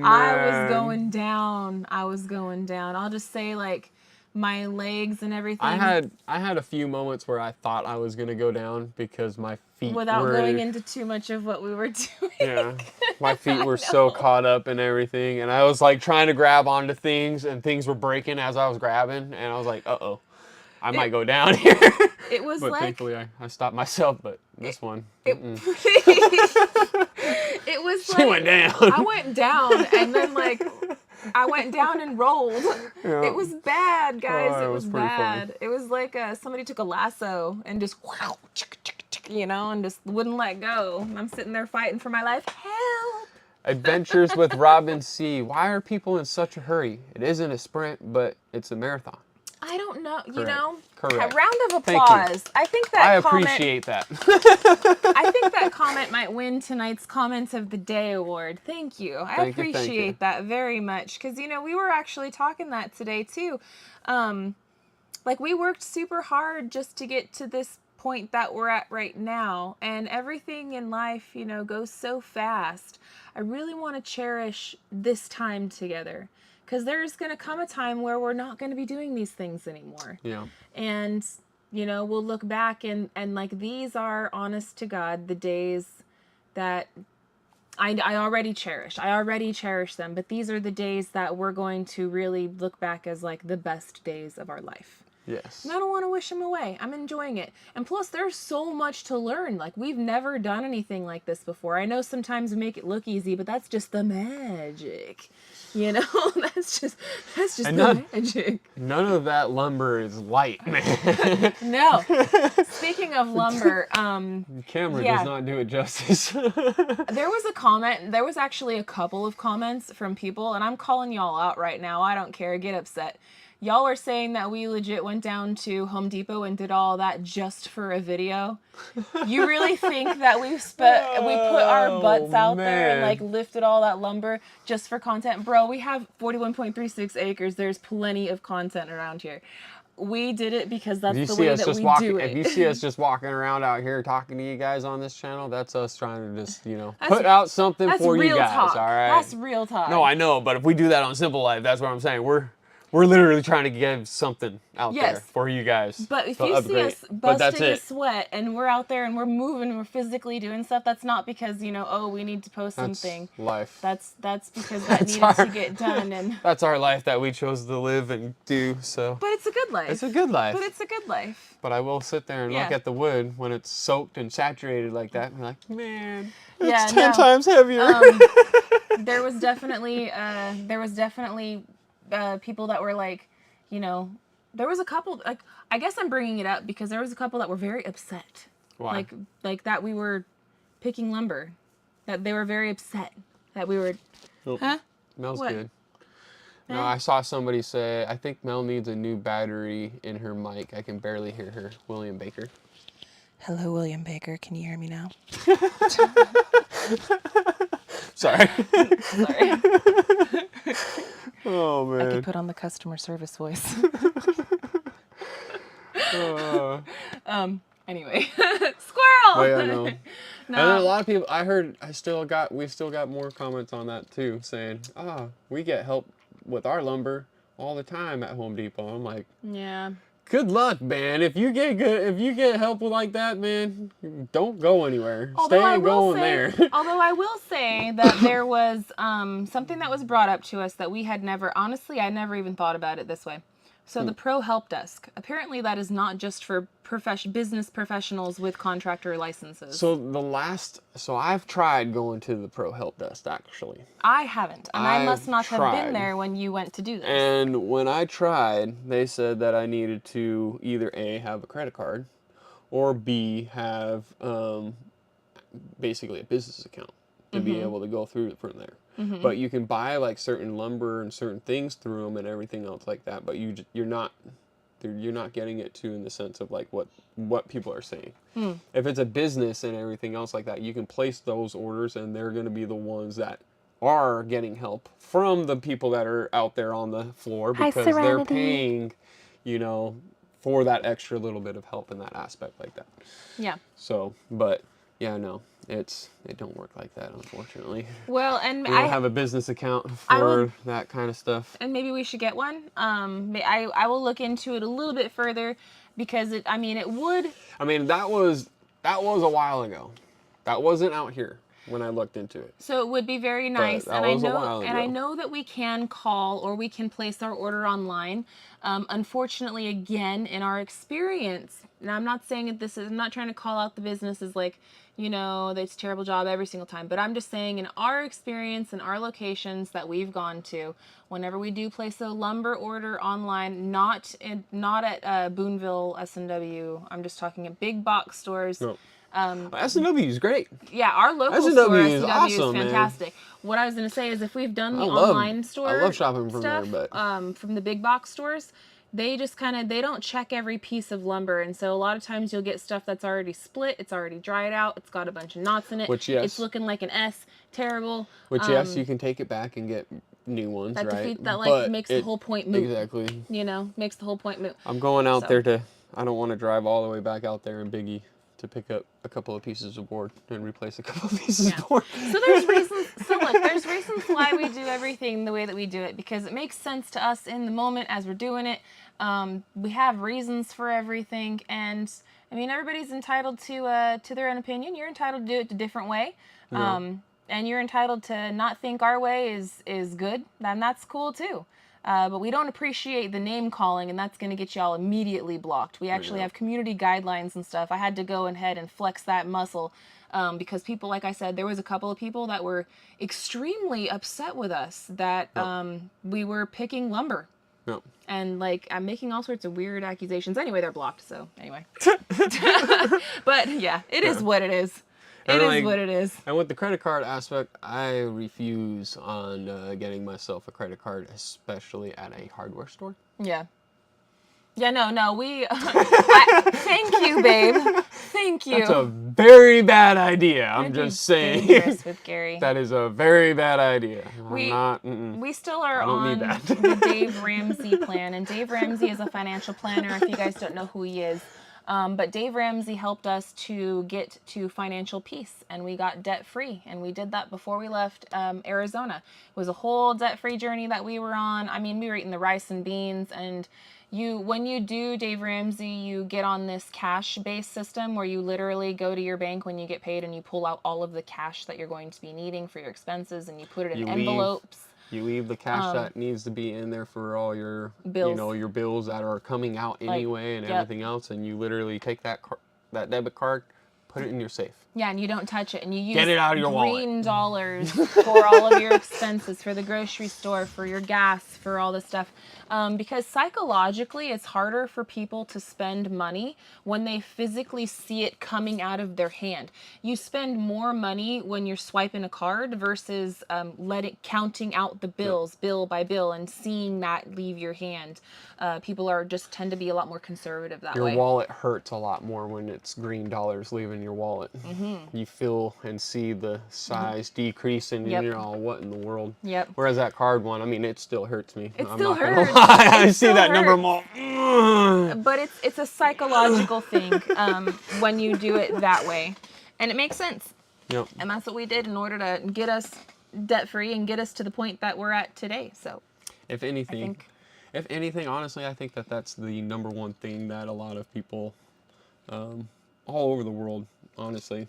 I was going down. I'll just say, like, my legs and everything. I had a few moments where I thought I was gonna go down because my feet without going into too much of what we were doing. Yeah, my feet were so caught up in everything, and I was like trying to grab onto things, and things were breaking as I was grabbing, and I was like, uh-oh, I might go down here. It was but like, thankfully I stopped myself, but this one. It was She went down. I went down, and then like I went down and rolled. Yeah. It was bad, guys. Oh, it was pretty bad. funny. It was like somebody took a lasso and just wow, you know, and just wouldn't let go. I'm sitting there fighting for my life. Help! Adventures with Robin C. Why are people in such a hurry? It isn't a sprint, but it's a marathon. I don't know. Correct. You know, Correct. a round of Thank you. applause. I think that I comment, appreciate that. I think that comment might win tonight's Comments of the Day award. Thank you. I appreciate that very much. Because, you know, we were actually talking that today, too. Like, we worked super hard just to get to this point that we're at right now. And everything in life, you know, goes so fast. I really want to cherish this time together. Because there's going to come a time where we're not going to be doing these things anymore. Yeah. And, you know, we'll look back and like, these are, honest to God, the days that I already cherish. I already cherish them. But these are the days that we're going to really look back as, like, the best days of our life. Yes. And I don't want to wish them away. I'm enjoying it. And plus, there's so much to learn. Like, we've never done anything like this before. I know sometimes we make it look easy, but that's just the magic. You know, that's just the magic. None of that lumber is light, man. No. Speaking of lumber, The camera does not do it justice. there was a comment. There was actually a couple of comments from people, and I'm calling y'all out right now. I don't care. Get upset. y'all were saying that we legit went down to Home Depot and did all that just for a video. You really think that we put our butts out there and like lifted all that lumber just for content? Bro, we have 41.36 acres. There's plenty of content around here. We did it because that's the way that we do it. If you see us just walking around out here talking to you guys on this channel, that's us trying to just, you know, put out something for you guys, talk. all right? That's real talk. No, I know, but if we do that on Simple Life, that's what I'm saying. We're literally trying to give something out there for you guys. But if you see us busting a sweat and we're out there and we're moving and we're physically doing stuff, that's not because, you know, oh, we need to post something. Life. That's because that needed to get done. And that's our life that we chose to live and do, so. But it's a good life. It's a good life. But it's a good life. But I will sit there and look at the wood when it's soaked and saturated like that and be like, man, it's 10 times heavier. There was definitely people that were like, you know, there was a couple, like, I guess I'm bringing it up because there was a couple that were very upset. Why? Like that we were picking lumber. That they were very upset that we were, huh? Mel's good. No, I saw somebody say, I think Mel needs a new battery in her mic. I can barely hear her. William Baker. Hello, William Baker. Can you hear me now? Sorry. Sorry. Oh, man. I could put on the customer service voice. Anyway. Squirrel! Well, yeah, no. And then a lot of people, we still got more comments on that too, saying, we get help with our lumber all the time at Home Depot. I'm like, yeah. Good luck, man. If you get help with like that, man, don't go anywhere. Stay going there. Although I will say that there was something that was brought up to us that we had never, honestly, I never even thought about it this way. So the Pro Help Desk, apparently that is not just for business professionals with contractor licenses. So I've tried going to the Pro Help Desk, actually. I haven't, and I must not have been there when you went to do this. And when I tried, they said that I needed to either A, have a credit card, or B, have basically a business account to be able to go through from there. But you can buy like certain lumber and certain things through them and everything else like that. But you're not getting it to in the sense of like what people are saying. If it's a business and everything else like that, you can place those orders and they're going to be the ones that are getting help from the people that are out there on the floor because they're paying, you know, for that extra little bit of help in that aspect like that. Yeah. So, but yeah, no. It don't work like that, unfortunately. Well, and I have a business account for that kind of stuff. And maybe we should get one. I will look into it a little bit further because it would. I mean, that was a while ago. That wasn't out here when I looked into it. So it would be very nice. And I know that we can call or we can place our order online. Unfortunately, again, in our experience, and I'm not saying that I'm not trying to call out the businesses like, you know, it's a terrible job every single time. But I'm just saying in our experience and our locations that we've gone to, whenever we do place a lumber order online, not at Booneville, S&W, I'm just talking at big box stores. No. S&W is great. Yeah, our local store, S&W is awesome, is fantastic. Man. What I was going to say is if we've done the online store I love shopping from stuff, there, but from the big box stores, they just they don't check every piece of lumber. And so a lot of times you'll get stuff that's already split, it's already dried out, it's got a bunch of knots in it. Which, yes. It's looking like an S, terrible. Which, yes, you can take it back and get new ones, right? That makes the whole point moot. Exactly. You know, makes the whole point moot. I'm going out there I don't want to drive all the way back out there in Biggie to pick up a couple of pieces of board and replace a couple of pieces of board. So there's reasons. So look, there's reasons why we do everything the way that we do it because it makes sense to us in the moment as we're doing it. We have reasons for everything, and I mean everybody's entitled to their own opinion. You're entitled to do it a different way, and you're entitled to not think our way is good, and that's cool too. But we don't appreciate the name calling, and that's going to get y'all immediately blocked. We actually have community guidelines and stuff. I had to go ahead and flex that muscle because people, like I said, there was a couple of people that were extremely upset with us that we were picking lumber. No. And like I'm making all sorts of weird accusations. Anyway, they're blocked. So anyway, but yeah, it is what it is. It is what it is. And with the credit card aspect, I refuse on getting myself a credit card, especially at a hardware store. Yeah. Yeah, no, we, thank you, babe. Thank you. That's a very bad idea. I'm It'd be just saying. dangerous with Gary. That is a very bad idea. We still are I don't on need that. the Dave Ramsey plan, and Dave Ramsey is a financial planner. If you guys don't know who he is, but Dave Ramsey helped us to get to financial peace, and we got debt free, and we did that before we left Arizona. It was a whole debt free journey that we were on. I mean, we were eating the rice and beans, and when you do Dave Ramsey, you get on this cash-based system where you literally go to your bank when you get paid and you pull out all of the cash that you're going to be needing for your expenses, and you put it in envelopes. You leave the cash that needs to be in there for all your bills. Your bills that are coming out anyway, and everything else, and you literally take that debit card, put it in your safe. Yeah, and you don't touch it, and you use Get it out of your green wallet. dollars for all of your expenses, for the grocery store, for your gas, for all this stuff. Because psychologically, it's harder for people to spend money when they physically see it coming out of their hand. You spend more money when you're swiping a card versus counting out the bills, bill by bill, and seeing that leave your hand. People tend to be a lot more conservative that way. Your wallet hurts a lot more when it's green dollars leaving your wallet. Mm-hmm. You feel and see the size decreasing, and you're all, what in the world? Yep. Whereas that card one, I mean, it still hurts me. It I'm still not gonna hurts. lie. I see still that number, I'm hurts. all, But it's a psychological thing when you do it that way, and it makes sense. Yep. And that's what we did in order to get us debt free and get us to the point that we're at today. So, If anything, honestly, I think that's the number one thing that a lot of people all over the world, honestly,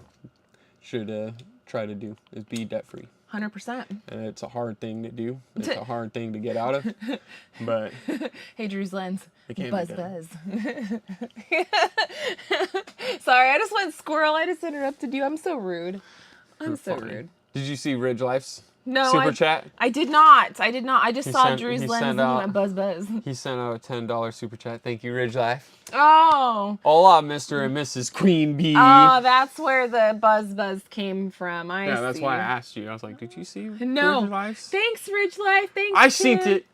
should try to do, is be debt free. 100%. And it's a hard thing to do. It's a hard thing to get out of. But hey, Drew's Lens. it can't Buzz be done. Sorry, I just went squirrel. I just interrupted you. I'm so rude. I'm so rude. Did you see Ridge Life's No, super chat? I did not. I did not. I just saw Drew's he Lens sent and he out- went buzz. He sent out a $10 super chat. Thank you, Ridge Life. Oh. Hola, Mr. and Mrs. Queen Bee. Oh, that's where the buzz came from. I Yeah, that's see. why I asked you. I was like, did you see No. Ridge Life's? Thanks, Ridge Life. Thanks, I seen Tim. it.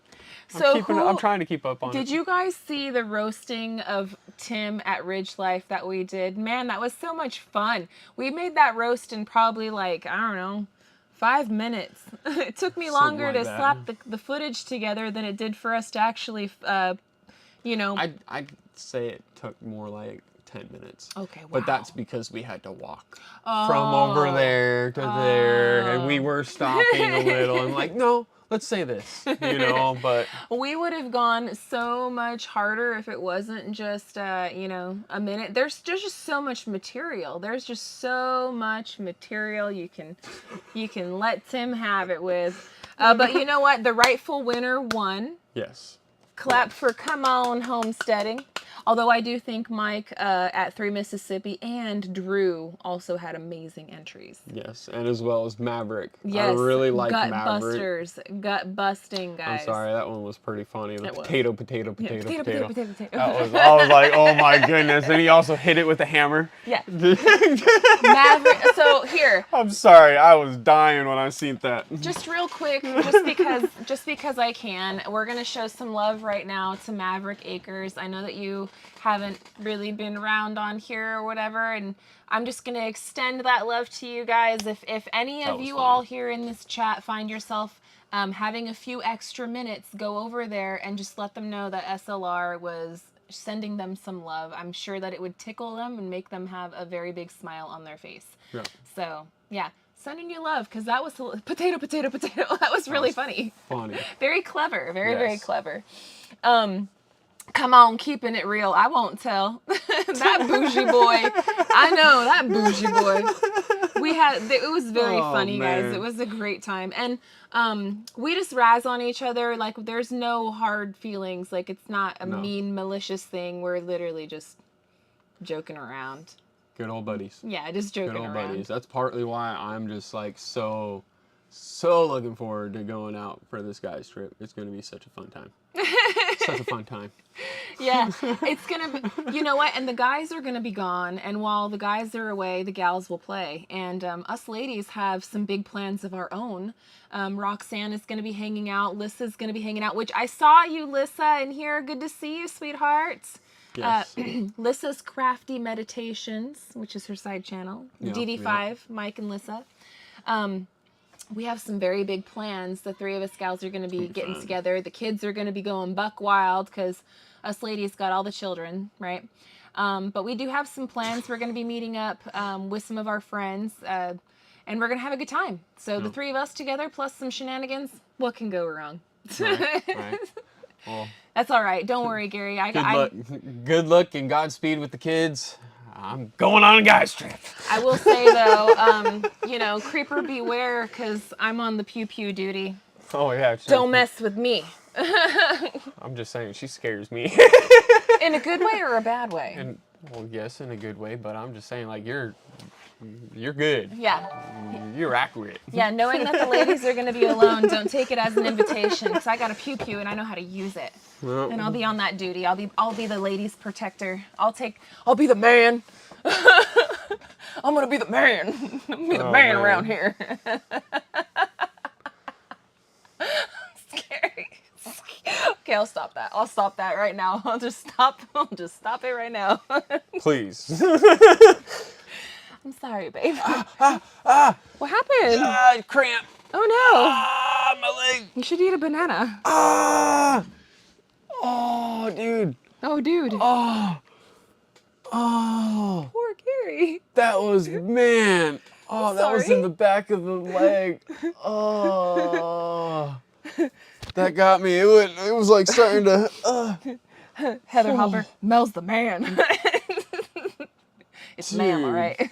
So I'm trying to keep up on it. Did you guys see the roasting of Tim at Ridge Life that we did? Man, that was so much fun. We made that roast in probably like, I don't know, 5 minutes. It took me longer like to that. slap the footage together than it did for us to actually, I'd say it took more like 10 minutes. Okay, wow. But that's because we had to walk from over there to there, and we were stopping a little. I'm like, no, let's say this, but We would have gone so much harder if it wasn't just, a minute. There's just so much material. There's just so much material you can let Tim have it with. But you know what? The rightful winner won. yes. Clap for Come On Homesteading. Although I do think Mike at 3 Mississippi and Drew also had amazing entries. Yes, and as well as Maverick. Yes, I really like gut Maverick. busters, gut busting guys. I'm sorry, that one was pretty funny. The It was. potato. Potato. I was like, oh my goodness. And he also hit it with a hammer. Yeah. Maverick. So here, I'm sorry, I was dying when I seen that. just real quick, just because I can, we're gonna show some love right now to Maverick Acres. I know that you haven't really been around on here or whatever, and I'm just gonna extend that love to you guys. If any of you all here in this chat find yourself having a few extra minutes, go over there and just let them know that SLR was sending them some love. I'm sure that it would tickle them and make them have a very big smile on their face. Yeah. So yeah, sending you love, because that was potato. That was really funny. Very clever. Very clever. Come on, keeping it real. I won't tell. That bougie boy. I know, that bougie boy. It was very funny, man. guys. It was a great time. And we just razz on each other. Like, there's no hard feelings. Like, it's not a mean, malicious thing. We're literally just joking around. Good old buddies. Yeah, just joking Good old around. buddies. That's partly why I'm just like so looking forward to going out for this guy's trip. It's going to be such a fun time. Such a fun time. Yeah, it's gonna be, you know what, and the guys are gonna be gone, and while the guys are away, the gals will play, and us ladies have some big plans of our own. Roxanne is gonna be hanging out, Lissa's gonna be hanging out, which I saw you, Lissa, in here. Good to see you, sweethearts. Yes. Lissa's Crafty Meditations, which is her side channel. Yeah, DD5, Mike and Lissa. We have some very big plans. The three of us gals are going to be getting together. The kids are going to be going buck wild because us ladies got all the children, right? But we do have some plans. We're going to be meeting up with some of our friends, and we're going to have a good time. So the three of us together plus some shenanigans, what can go wrong? Right. Well, that's all right. Don't worry, Gary. Good luck and Godspeed with the kids. I'm going on a guy's trip. I will say, though, you know, creeper beware, because I'm on the pew-pew duty. Oh, yeah. Don't mess with me. I'm just saying, she scares me. In a good way or a bad way? Well, yes, in a good way, but I'm just saying, like, you're good. Yeah. You're accurate. Yeah, knowing that the ladies are going to be alone, don't take it as an invitation, because I got a pew-pew and I know how to use it. Well, and I'll be on that duty. I'll be the ladies' protector. I'll be the man. I'm going to be the man. I'm be the man around here. Scary. Okay, I'll stop that. I'll stop that right now. I'll just stop it right now. Please. I'm sorry, babe. What happened? Cramp. Oh no. My leg. You should eat a banana. Oh, dude. Oh, dude. Oh. Poor Gary. That was, man. Oh, that was in the back of the leg. Oh. That got me. It was like starting to. Heather Hopper. Mel's the man. It's ma'am, all right?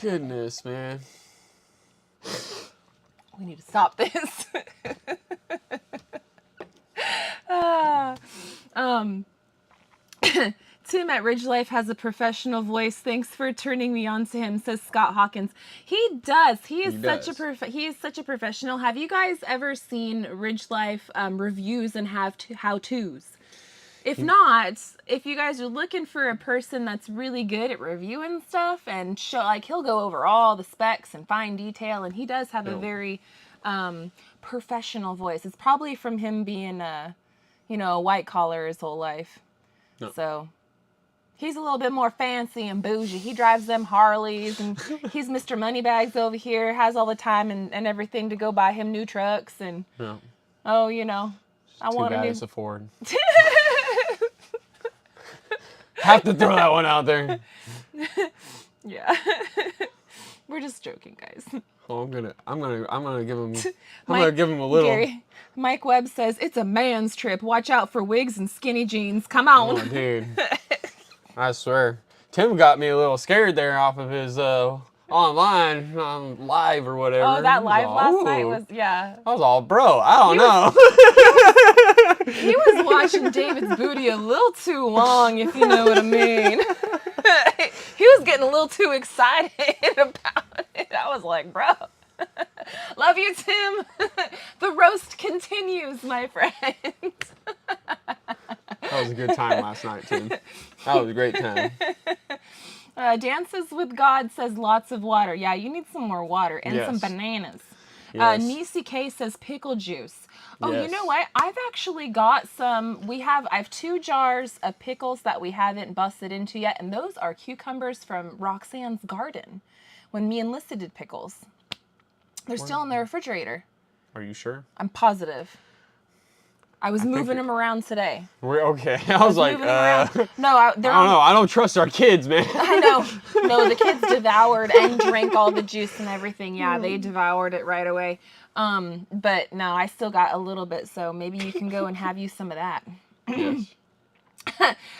Goodness, man. We need to stop this. Tim at Ridge Life has a professional voice. Thanks for turning me on to him, says Scott Hawkins. He does. He is such a professional. Have you guys ever seen Ridge Life reviews and how-tos? If not, if you guys are looking for a person that's really good at reviewing stuff and he'll go over all the specs and fine detail, and he does have a very professional voice. It's probably from him being a white collar his whole life. No. So he's a little bit more fancy and bougie. He drives them Harleys, and he's Mr. Moneybags over here, has all the time and everything to go buy him new trucks. And, I want to do... to afford. Have to throw that one out there. Yeah. We're just joking, guys. Oh, I'm gonna give him a little. Gary, Mike Webb says it's a man's trip. Watch out for wigs and skinny jeans. Come on. Oh, dude. I swear. Tim got me a little scared there off of his online live or whatever. Oh, that live last night was, yeah. I was all, bro, I don't know. He was watching David's booty a little too long, if you know what I mean. He was getting a little too excited about it. I was like, bro, love you, Tim. The roast continues, my friend. That was a good time last night, Tim. That was a great time. Dances with God says lots of water. Yeah, you need some more water and some bananas. Yes. Nisi K says pickle juice. Oh, yes. You know what? I've actually got some. I have 2 jars of pickles that we haven't busted into yet, and those are cucumbers from Roxanne's garden when me and Lissa did pickles. They're still in the refrigerator. Are you sure? I'm positive. I was moving them around today. Okay. I was like, no, I don't know. I don't trust our kids, man. I know. No, the kids devoured and drank all the juice and everything. Yeah, they devoured it right away. But no, I still got a little bit, so maybe you can go and have you some of that. Yes.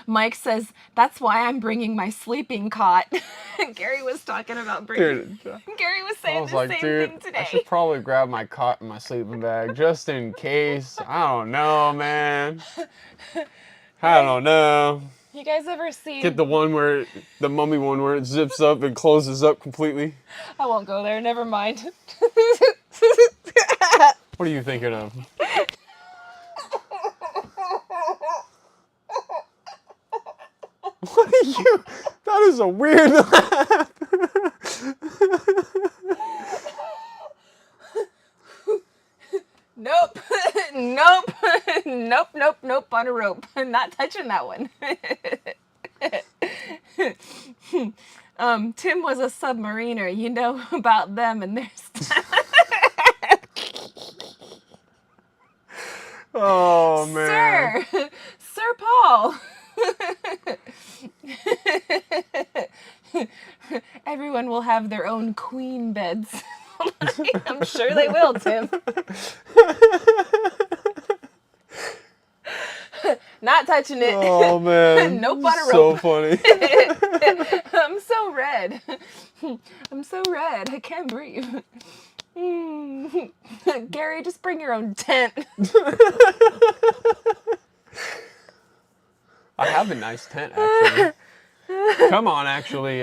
Mike says, that's why I'm bringing my sleeping cot. Gary was talking about bringing... Gary was saying the same thing today. I should probably grab my cot and my sleeping bag just in case. I don't know, man. I don't know. You guys ever seen... Get the mummy one where it zips up and closes up completely. I won't go there. Never mind. What are you thinking of? That is a weird laugh. Nope. Nope. Nope, nope, nope on a rope. Not touching that one. Tim was a submariner. You know about them and their stuff. Oh, man. Sir Paul. Everyone will have their own queen beds. I'm sure they will, Tim. Not touching it. Oh, man. Nope on a So rope. funny. I'm so red. I'm so red. I can't breathe. Gary, just bring your own tent. I have a nice tent, actually. Come on, actually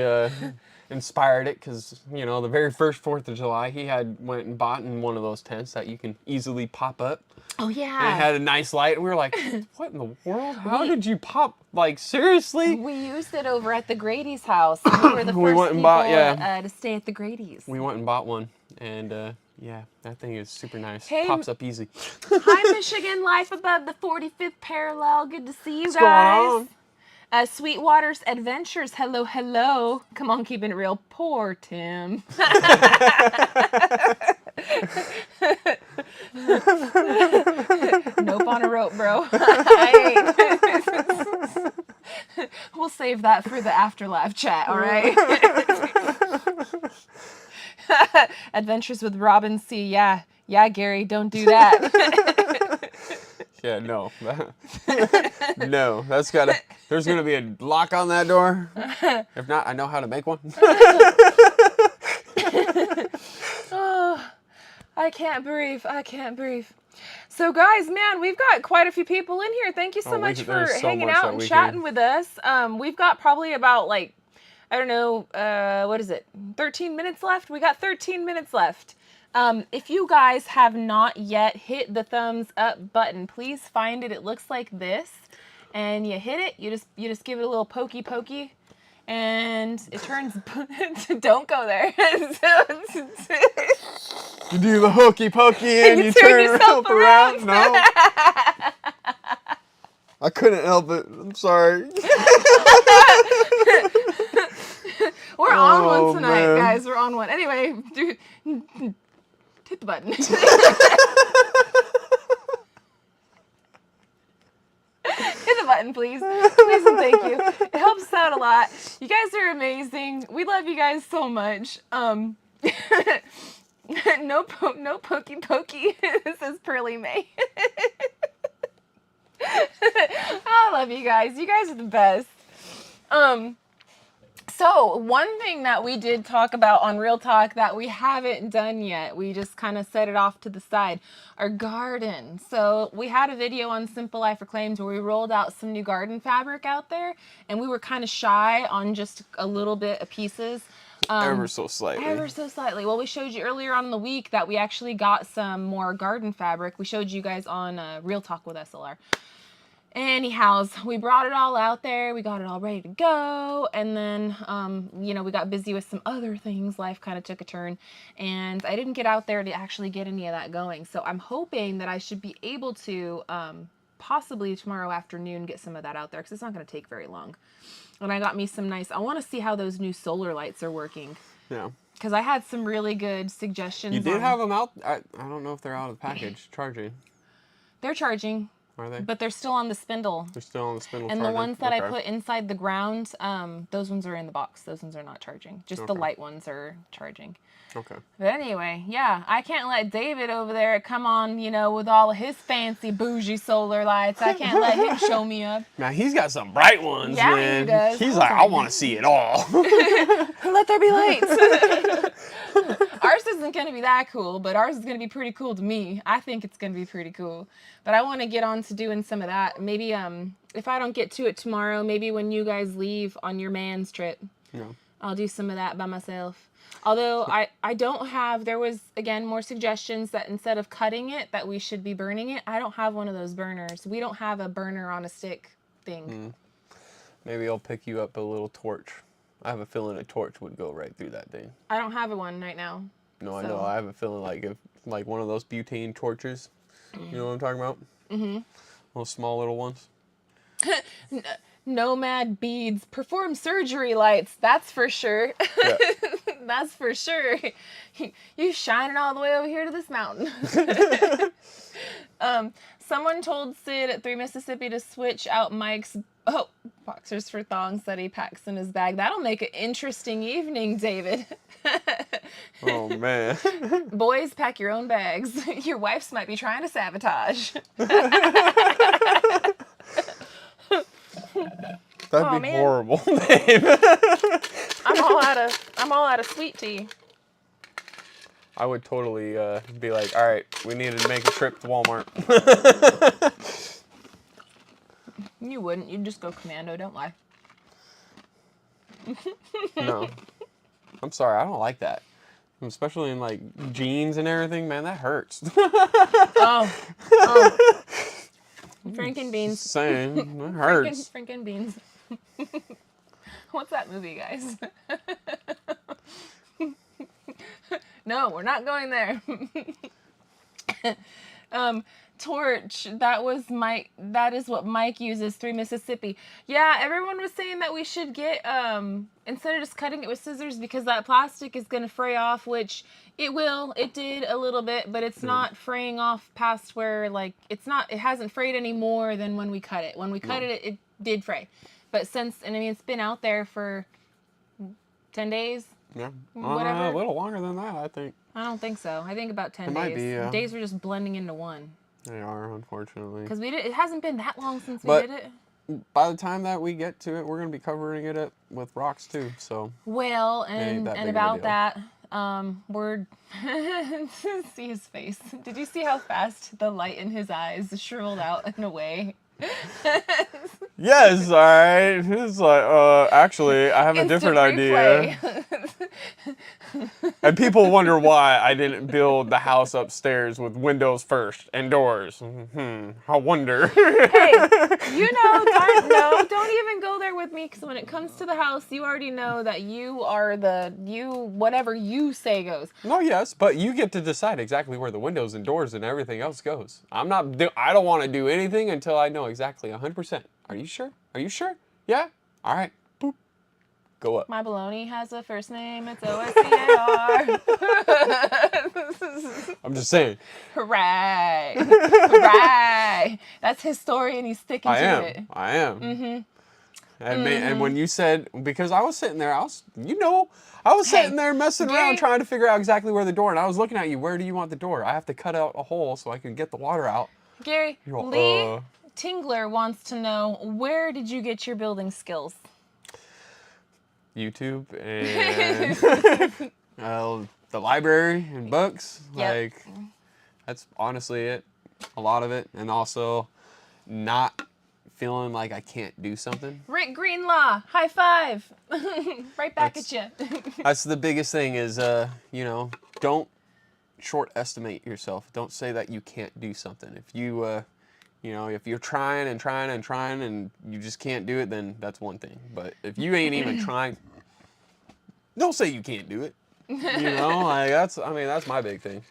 inspired it because, you know, the very first 4th of July, he went and bought in one of those tents that you can easily pop up. Oh, yeah. And it had a nice light. And we were like, what in the world? How did you pop? Like, seriously? We used it over at the Grady's house. We were the first went and people bought, yeah. to stay at the Grady's. We went and bought one. And, yeah, that thing is super nice. Hey, Pops up easy. Hi, Michigan. Life above the 45th parallel. Good to see you What's guys. going on? Sweetwater's Adventures. Hello, hello. Come on, keeping it real. Poor Tim. Nope on a rope, bro. I ain't. We'll save that for the afterlife chat, all right? Adventures with Robin C. Yeah, Gary, don't do that. Yeah, no. No, that's gotta, there's gonna be a lock on that door. If not, I know how to make one. Oh, I can't breathe. I can't breathe. So guys, man, we've got quite a few people in here. Thank you so much for hanging out and chatting with us. We've got probably about like, I don't know, what is it? 13 minutes left? We got 13 minutes left. If you guys have not yet hit the thumbs up button, please find it. It looks like this, and you hit it. You just give it a little pokey pokey, and it turns. Don't go there. You do the hokey pokey and you turn yourself around. No, I couldn't help it. I'm sorry. We're on one tonight, guys. We're on one. Anyway, dude. Hit the button. Hit the button, please. Please and thank you. It helps us out a lot. You guys are amazing. We love you guys so much. No pokey pokey. This is Pearly May. I love you guys. You guys are the best. So one thing that we did talk about on Real Talk that we haven't done yet, we just kind of set it off to the side, our garden. So we had a video on SimpleLifeReclaimed where we rolled out some new garden fabric out there, and we were kind of shy on just a little bit of pieces. Ever so slightly. Ever so slightly. Well, we showed you earlier on in the week that we actually got some more garden fabric. We showed you guys on Real Talk with SLR. Anyhows, we brought it all out there. We got it all ready to go. And then, you know, we got busy with some other things. Life kind of took a turn. And I didn't get out there to actually get any of that going. So I'm hoping that I should be able to possibly tomorrow afternoon get some of that out there. Because it's not going to take very long. And I got me some nice... I want to see how those new solar lights are working. Yeah. Because I had some really good suggestions. You did have them out? I don't know if they're out of the package charging. They're charging. Are they? But they're still on the spindle. They're still on the spindle And charger. the ones that I put inside the ground, those ones are in the box. Those ones are not charging. Just the light ones are charging. Okay. But anyway, yeah, I can't let David over there come on, you know, with all of his fancy bougie solar lights. I can't let him show me up. Now, he's got some bright ones, yeah, man. He does. He's like, I want to see it all. Let there be lights. Ours isn't going to be that cool, but ours is going to be pretty cool to me. I think it's going to be pretty cool. But I want to get on to doing some of that. Maybe if I don't get to it tomorrow, maybe when you guys leave on your man's trip, I'll do some of that by myself. Although I don't have, there was, again, more suggestions that instead of cutting it, that we should be burning it. I don't have one of those burners. We don't have a burner on a stick thing. Maybe I'll pick you up a little torch. I have a feeling a torch would go right through that thing. I don't have one right now. No, I So. know. I have a feeling like if like one of those butane torches. You know what I'm talking about? Mm-hmm. Those small little ones. Nomad beads perform surgery lights. That's for sure. Yeah. That's for sure. You shining all the way over here to this mountain. Someone told Sid at 3 Mississippi to switch out Mike's boxers for thongs that he packs in his bag. That'll make an interesting evening, David. Oh, man. Boys, pack your own bags. Your wives might be trying to sabotage. That'd be horrible, babe. I'm all out of sweet tea. I would totally be like, all right, we need to make a trip to Walmart. You wouldn't. You'd just go commando. Don't lie. No. I'm sorry. I don't like that. Especially in, like, jeans and everything. Man, that hurts. Oh. Franken beans. Same. It hurts. Franken beans. What's that movie, guys? No, we're not going there. Torch, that is what Mike uses, 3 Mississippi. Yeah, everyone was saying that we should get, instead of just cutting it with scissors, because that plastic is going to fray off, which it will. It did a little bit, but it's not fraying off past where, like, it hasn't frayed any more than when we cut it. When we cut it, it did fray. But it's been out there for 10 days. Yeah. Whatever. A little longer than that, I think. I don't think so. I think about 10 days. Might be, yeah. Days were just blending into one. They are, unfortunately. Because it hasn't been that long since we did it. By the time that we get to it, we're going to be covering it up with rocks, too, so. Well, and about that, we're... see his face. Did you see how fast the light in his eyes shriveled out in a way? Yes, all right. It's like, actually, I have a different idea. And people wonder why I didn't build the house upstairs with windows first and doors. I wonder. Hey, don't even go there with me, because when it comes to the house, you already know that you are whatever you say goes. No, yes, but you get to decide exactly where the windows and doors and everything else goes. I don't want to do anything until I know exactly 100%. Are you sure? Are you sure? Yeah? All right. Boop. Go up. My baloney has a first name. It's O-S-C-A-R. I'm just saying. Hooray. Hooray. That's his story, and he's sticking to it. I am. Mm-hmm. And when you said, because I was sitting there, I was sitting there messing around trying to figure out exactly where the door, and I was looking at you, where do you want the door? I have to cut out a hole so I can get the water out. Gary, Lee Tingler wants to know, where did you get your building skills? YouTube and the library and books. Yep. Like, that's honestly it. A lot of it. And also not feeling like I can't do something. Rick Greenlaw, high five. Right back at you. That's the biggest thing is, don't short estimate yourself. Don't say that you can't do something. If you, if you're trying and trying and trying and you just can't do it, then that's one thing. But if you ain't even trying, don't say you can't do it. That's my big thing.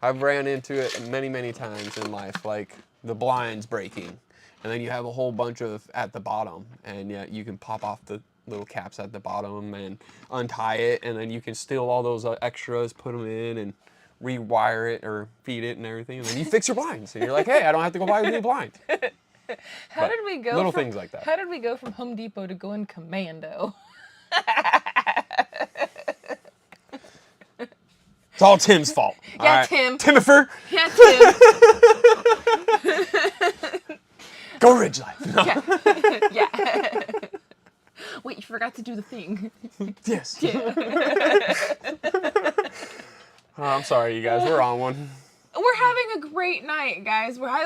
I've ran into it many, many times in life, like the blinds breaking, and then you have a whole bunch of at the bottom, and yeah, you can pop off the little caps at the bottom and untie it, and then you can steal all those extras, put them in, and rewire it or feed it and everything, and then you fix your blinds. And you're like, hey, I don't have to go buy a new blind. How did we go? Little things like that. How did we go from Home Depot to going commando? It's all Tim's fault. Yeah, all right. Tim. Timifer. Yeah, Tim. Go Ridge Life. No. Yeah. Wait, you forgot to do the thing. Yes. Yeah. I'm sorry, you guys. We're on one. We're having a great night, guys. I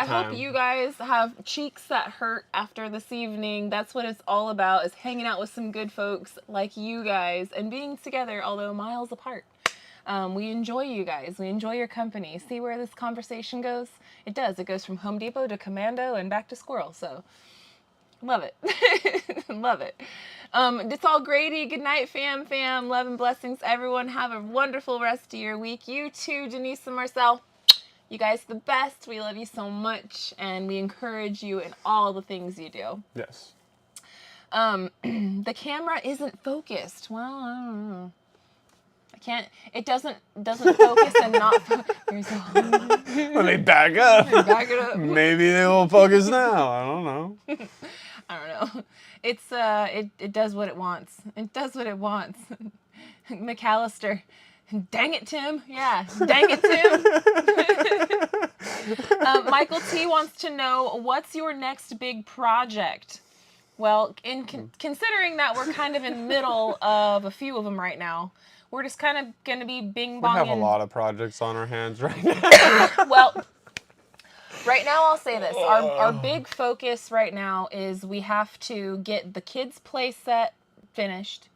hope you guys have cheeks that hurt after this evening. That's what it's all about, is hanging out with some good folks like you guys and being together, although miles apart. We enjoy you guys. We enjoy your company. See where this conversation goes? It does. It goes from Home Depot to Commando and back to Squirrel. So Love it. Love it. It's all Grady. Good night, fam. Love and blessings, everyone. Have a wonderful rest of your week. You too, Denise and Marcel. You guys are the best. We love you so much, and we encourage you in all the things you do. Yes. The camera isn't focused. Well, I don't know. It doesn't focus and not focus. When they back up. Back it up. Maybe they will focus now. I don't know. I don't know. It's it does what it wants. It does what it wants. McAllister. Dang it, Tim. Yeah. Dang it, Tim. Michael T wants to know, what's your next big project? Well, considering that we're kind of in the middle of a few of them right now, we're just kind of going to be bing bonging. We have a lot of projects on our hands right now. Well, right now I'll say this. Our big focus right now is we have to get the kids' play set finished.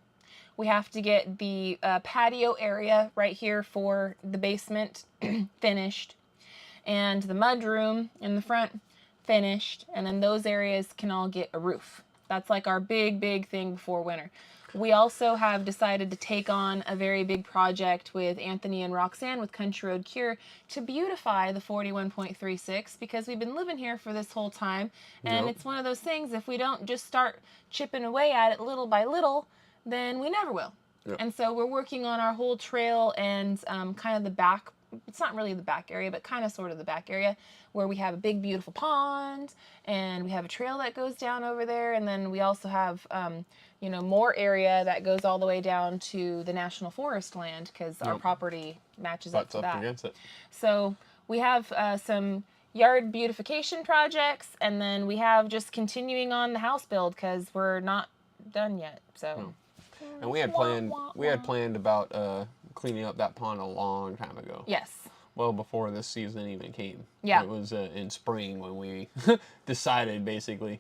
We have to get the patio area right here for the basement finished. And the mud room in the front finished. And then those areas can all get a roof. That's like our big thing before winter. We also have decided to take on a very big project with Anthony and Roxanne with Country Road Cure to beautify the 41.36, because we've been living here for this whole time. And It's one of those things, if we don't just start chipping away at it little by little, then we never will. Yep. And so we're working on our whole trail and kind of the back, it's not really the back area, but kind of sort of the back area, where we have a big beautiful pond and we have a trail that goes down over there. And then we also have, more area that goes all the way down to the National Forest land, because our property matches up to that. Against it. So we have some yard beautification projects, and then we have just continuing on the house build, because we're not done yet. So. And we had planned about cleaning up that pond a long time ago. Yes. Well, before this season even came. Yeah. It was in spring when we decided, basically.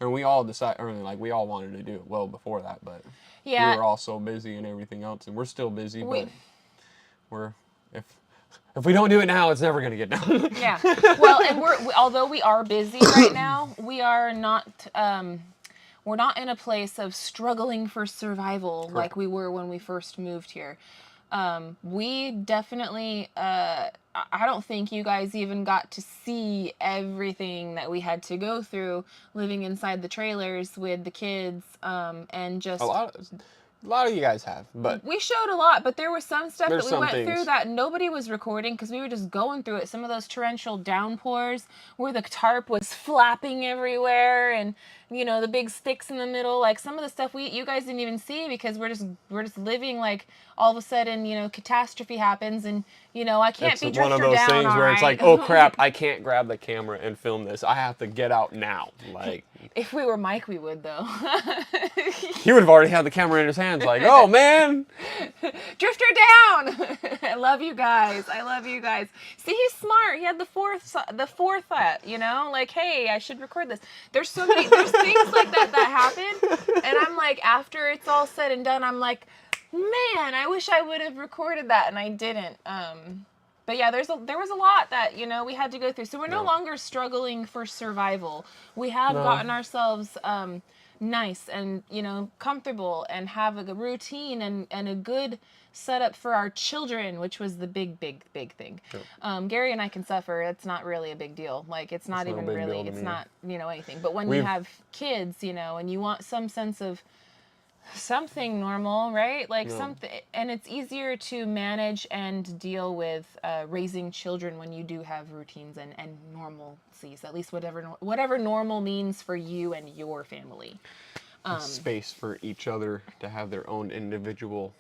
And we all we all wanted to do it well before that, but we were all so busy and everything else, and we're still busy, but if we don't do it now, it's never going to get done. Yeah. Well, and although we are busy right now, we are not we're not in a place of struggling for survival. Correct. Like we were when we first moved here. We definitely, I don't think you guys even got to see everything that we had to go through living inside the trailers with the kids, and just... A lot of you guys have, but... We showed a lot, but there was some stuff that we went things through that nobody was recording, because we were just going through it. Some of those torrential downpours where the tarp was flapping everywhere, and, the big sticks in the middle. Like, some of the stuff you guys didn't even see, because we're just living, like, all of a sudden, catastrophe happens, and, I can't be drifter down. It's one of those things where it's like, oh crap, I can't grab the camera and film this. I have to get out now. Like... If we were Mike, we would, though. He would have already had the camera in his hands, like, oh, man. Drifter down. I love you guys. See, he's smart. He had the forethought, like, hey, I should record this. There's things like that happen. And I'm like, after it's all said and done, I'm like, man, I wish I would have recorded that, and I didn't. But yeah, there was a lot that, we had to go through. So we're no longer struggling for survival. We have gotten ourselves nice and, comfortable, and have a routine and a good setup for our children, which was the big thing. Sure. Gary and I can suffer. It's not really a big deal. Like, it's not even really, it's not, anything. But when you have kids, and you want some sense of something normal, right? Like something, and it's easier to manage and deal with raising children when you do have routines and normalcies, at least whatever normal means for you and your family. Space for each other to have their own individual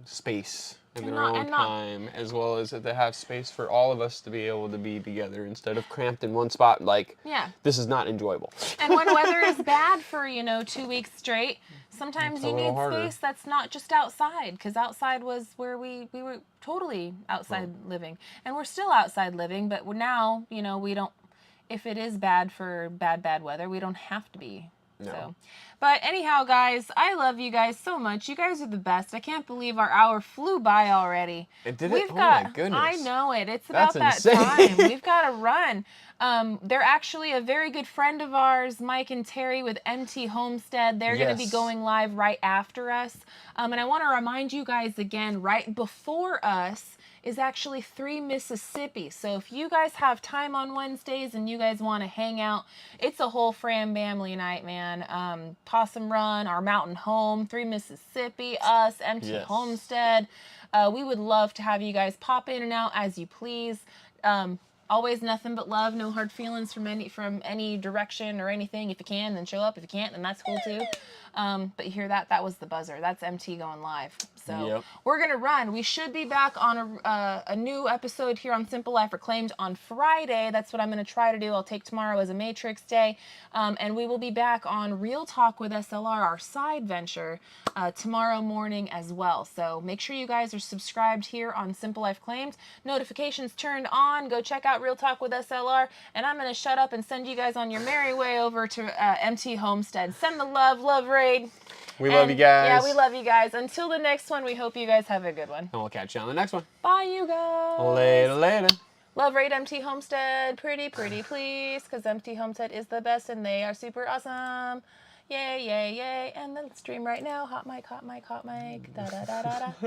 space and their own time, as well as to have space for all of us to be able to be together instead of cramped in one spot. Like, this is not enjoyable. And when weather is bad for 2 weeks straight, sometimes you need space that's not just outside, because outside was where we were totally outside living, and we're still outside living, but we're now, we don't, if it is bad for bad weather, we don't have to be No. So, but anyhow, guys, I love you guys so much. You guys are the best. I can't believe our hour flew by already. It did We've it? Oh got, my goodness. I know it. It's That's about that insane. time. We've got to run. They're actually a very good friend of ours, Mike and Terry with MT Homestead. They're going to be Yes. going live right after us. And I want to remind you guys again, right before us is actually 3 Mississippi. So if you guys have time on Wednesdays and you guys want to hang out, it's a whole family night, man. Possum Run, our mountain home, 3 Mississippi, us, MT Yes. Homestead. We would love to have you guys pop in and out as you please. Always nothing but love, no hard feelings from any direction or anything. If you can, then show up. If you can't, then that's cool too. But you hear that? That was the buzzer. That's MT going live. So Yep. we're going to run. We should be back on a new episode here on Simple Life Reclaimed on Friday. That's what I'm going to try to do. I'll take tomorrow as a Matrix day. And we will be back on Real Talk with SLR, our side venture, tomorrow morning as well. So make sure you guys are subscribed here on Simple Life Claimed. Notifications turned on. Go check out Real Talk with SLR. And I'm going to shut up and send you guys on your merry way over to MT Homestead. Send the love raid. We love you guys. Yeah, we love you guys. Until the next one, we hope you guys have a good one. And we'll catch you on the next one. Bye, you guys. Later. Love, rate, MT Homestead. Pretty, please. Because MT Homestead is the best and they are super awesome. Yay. And then stream right now. Hot mic. Da da da da da.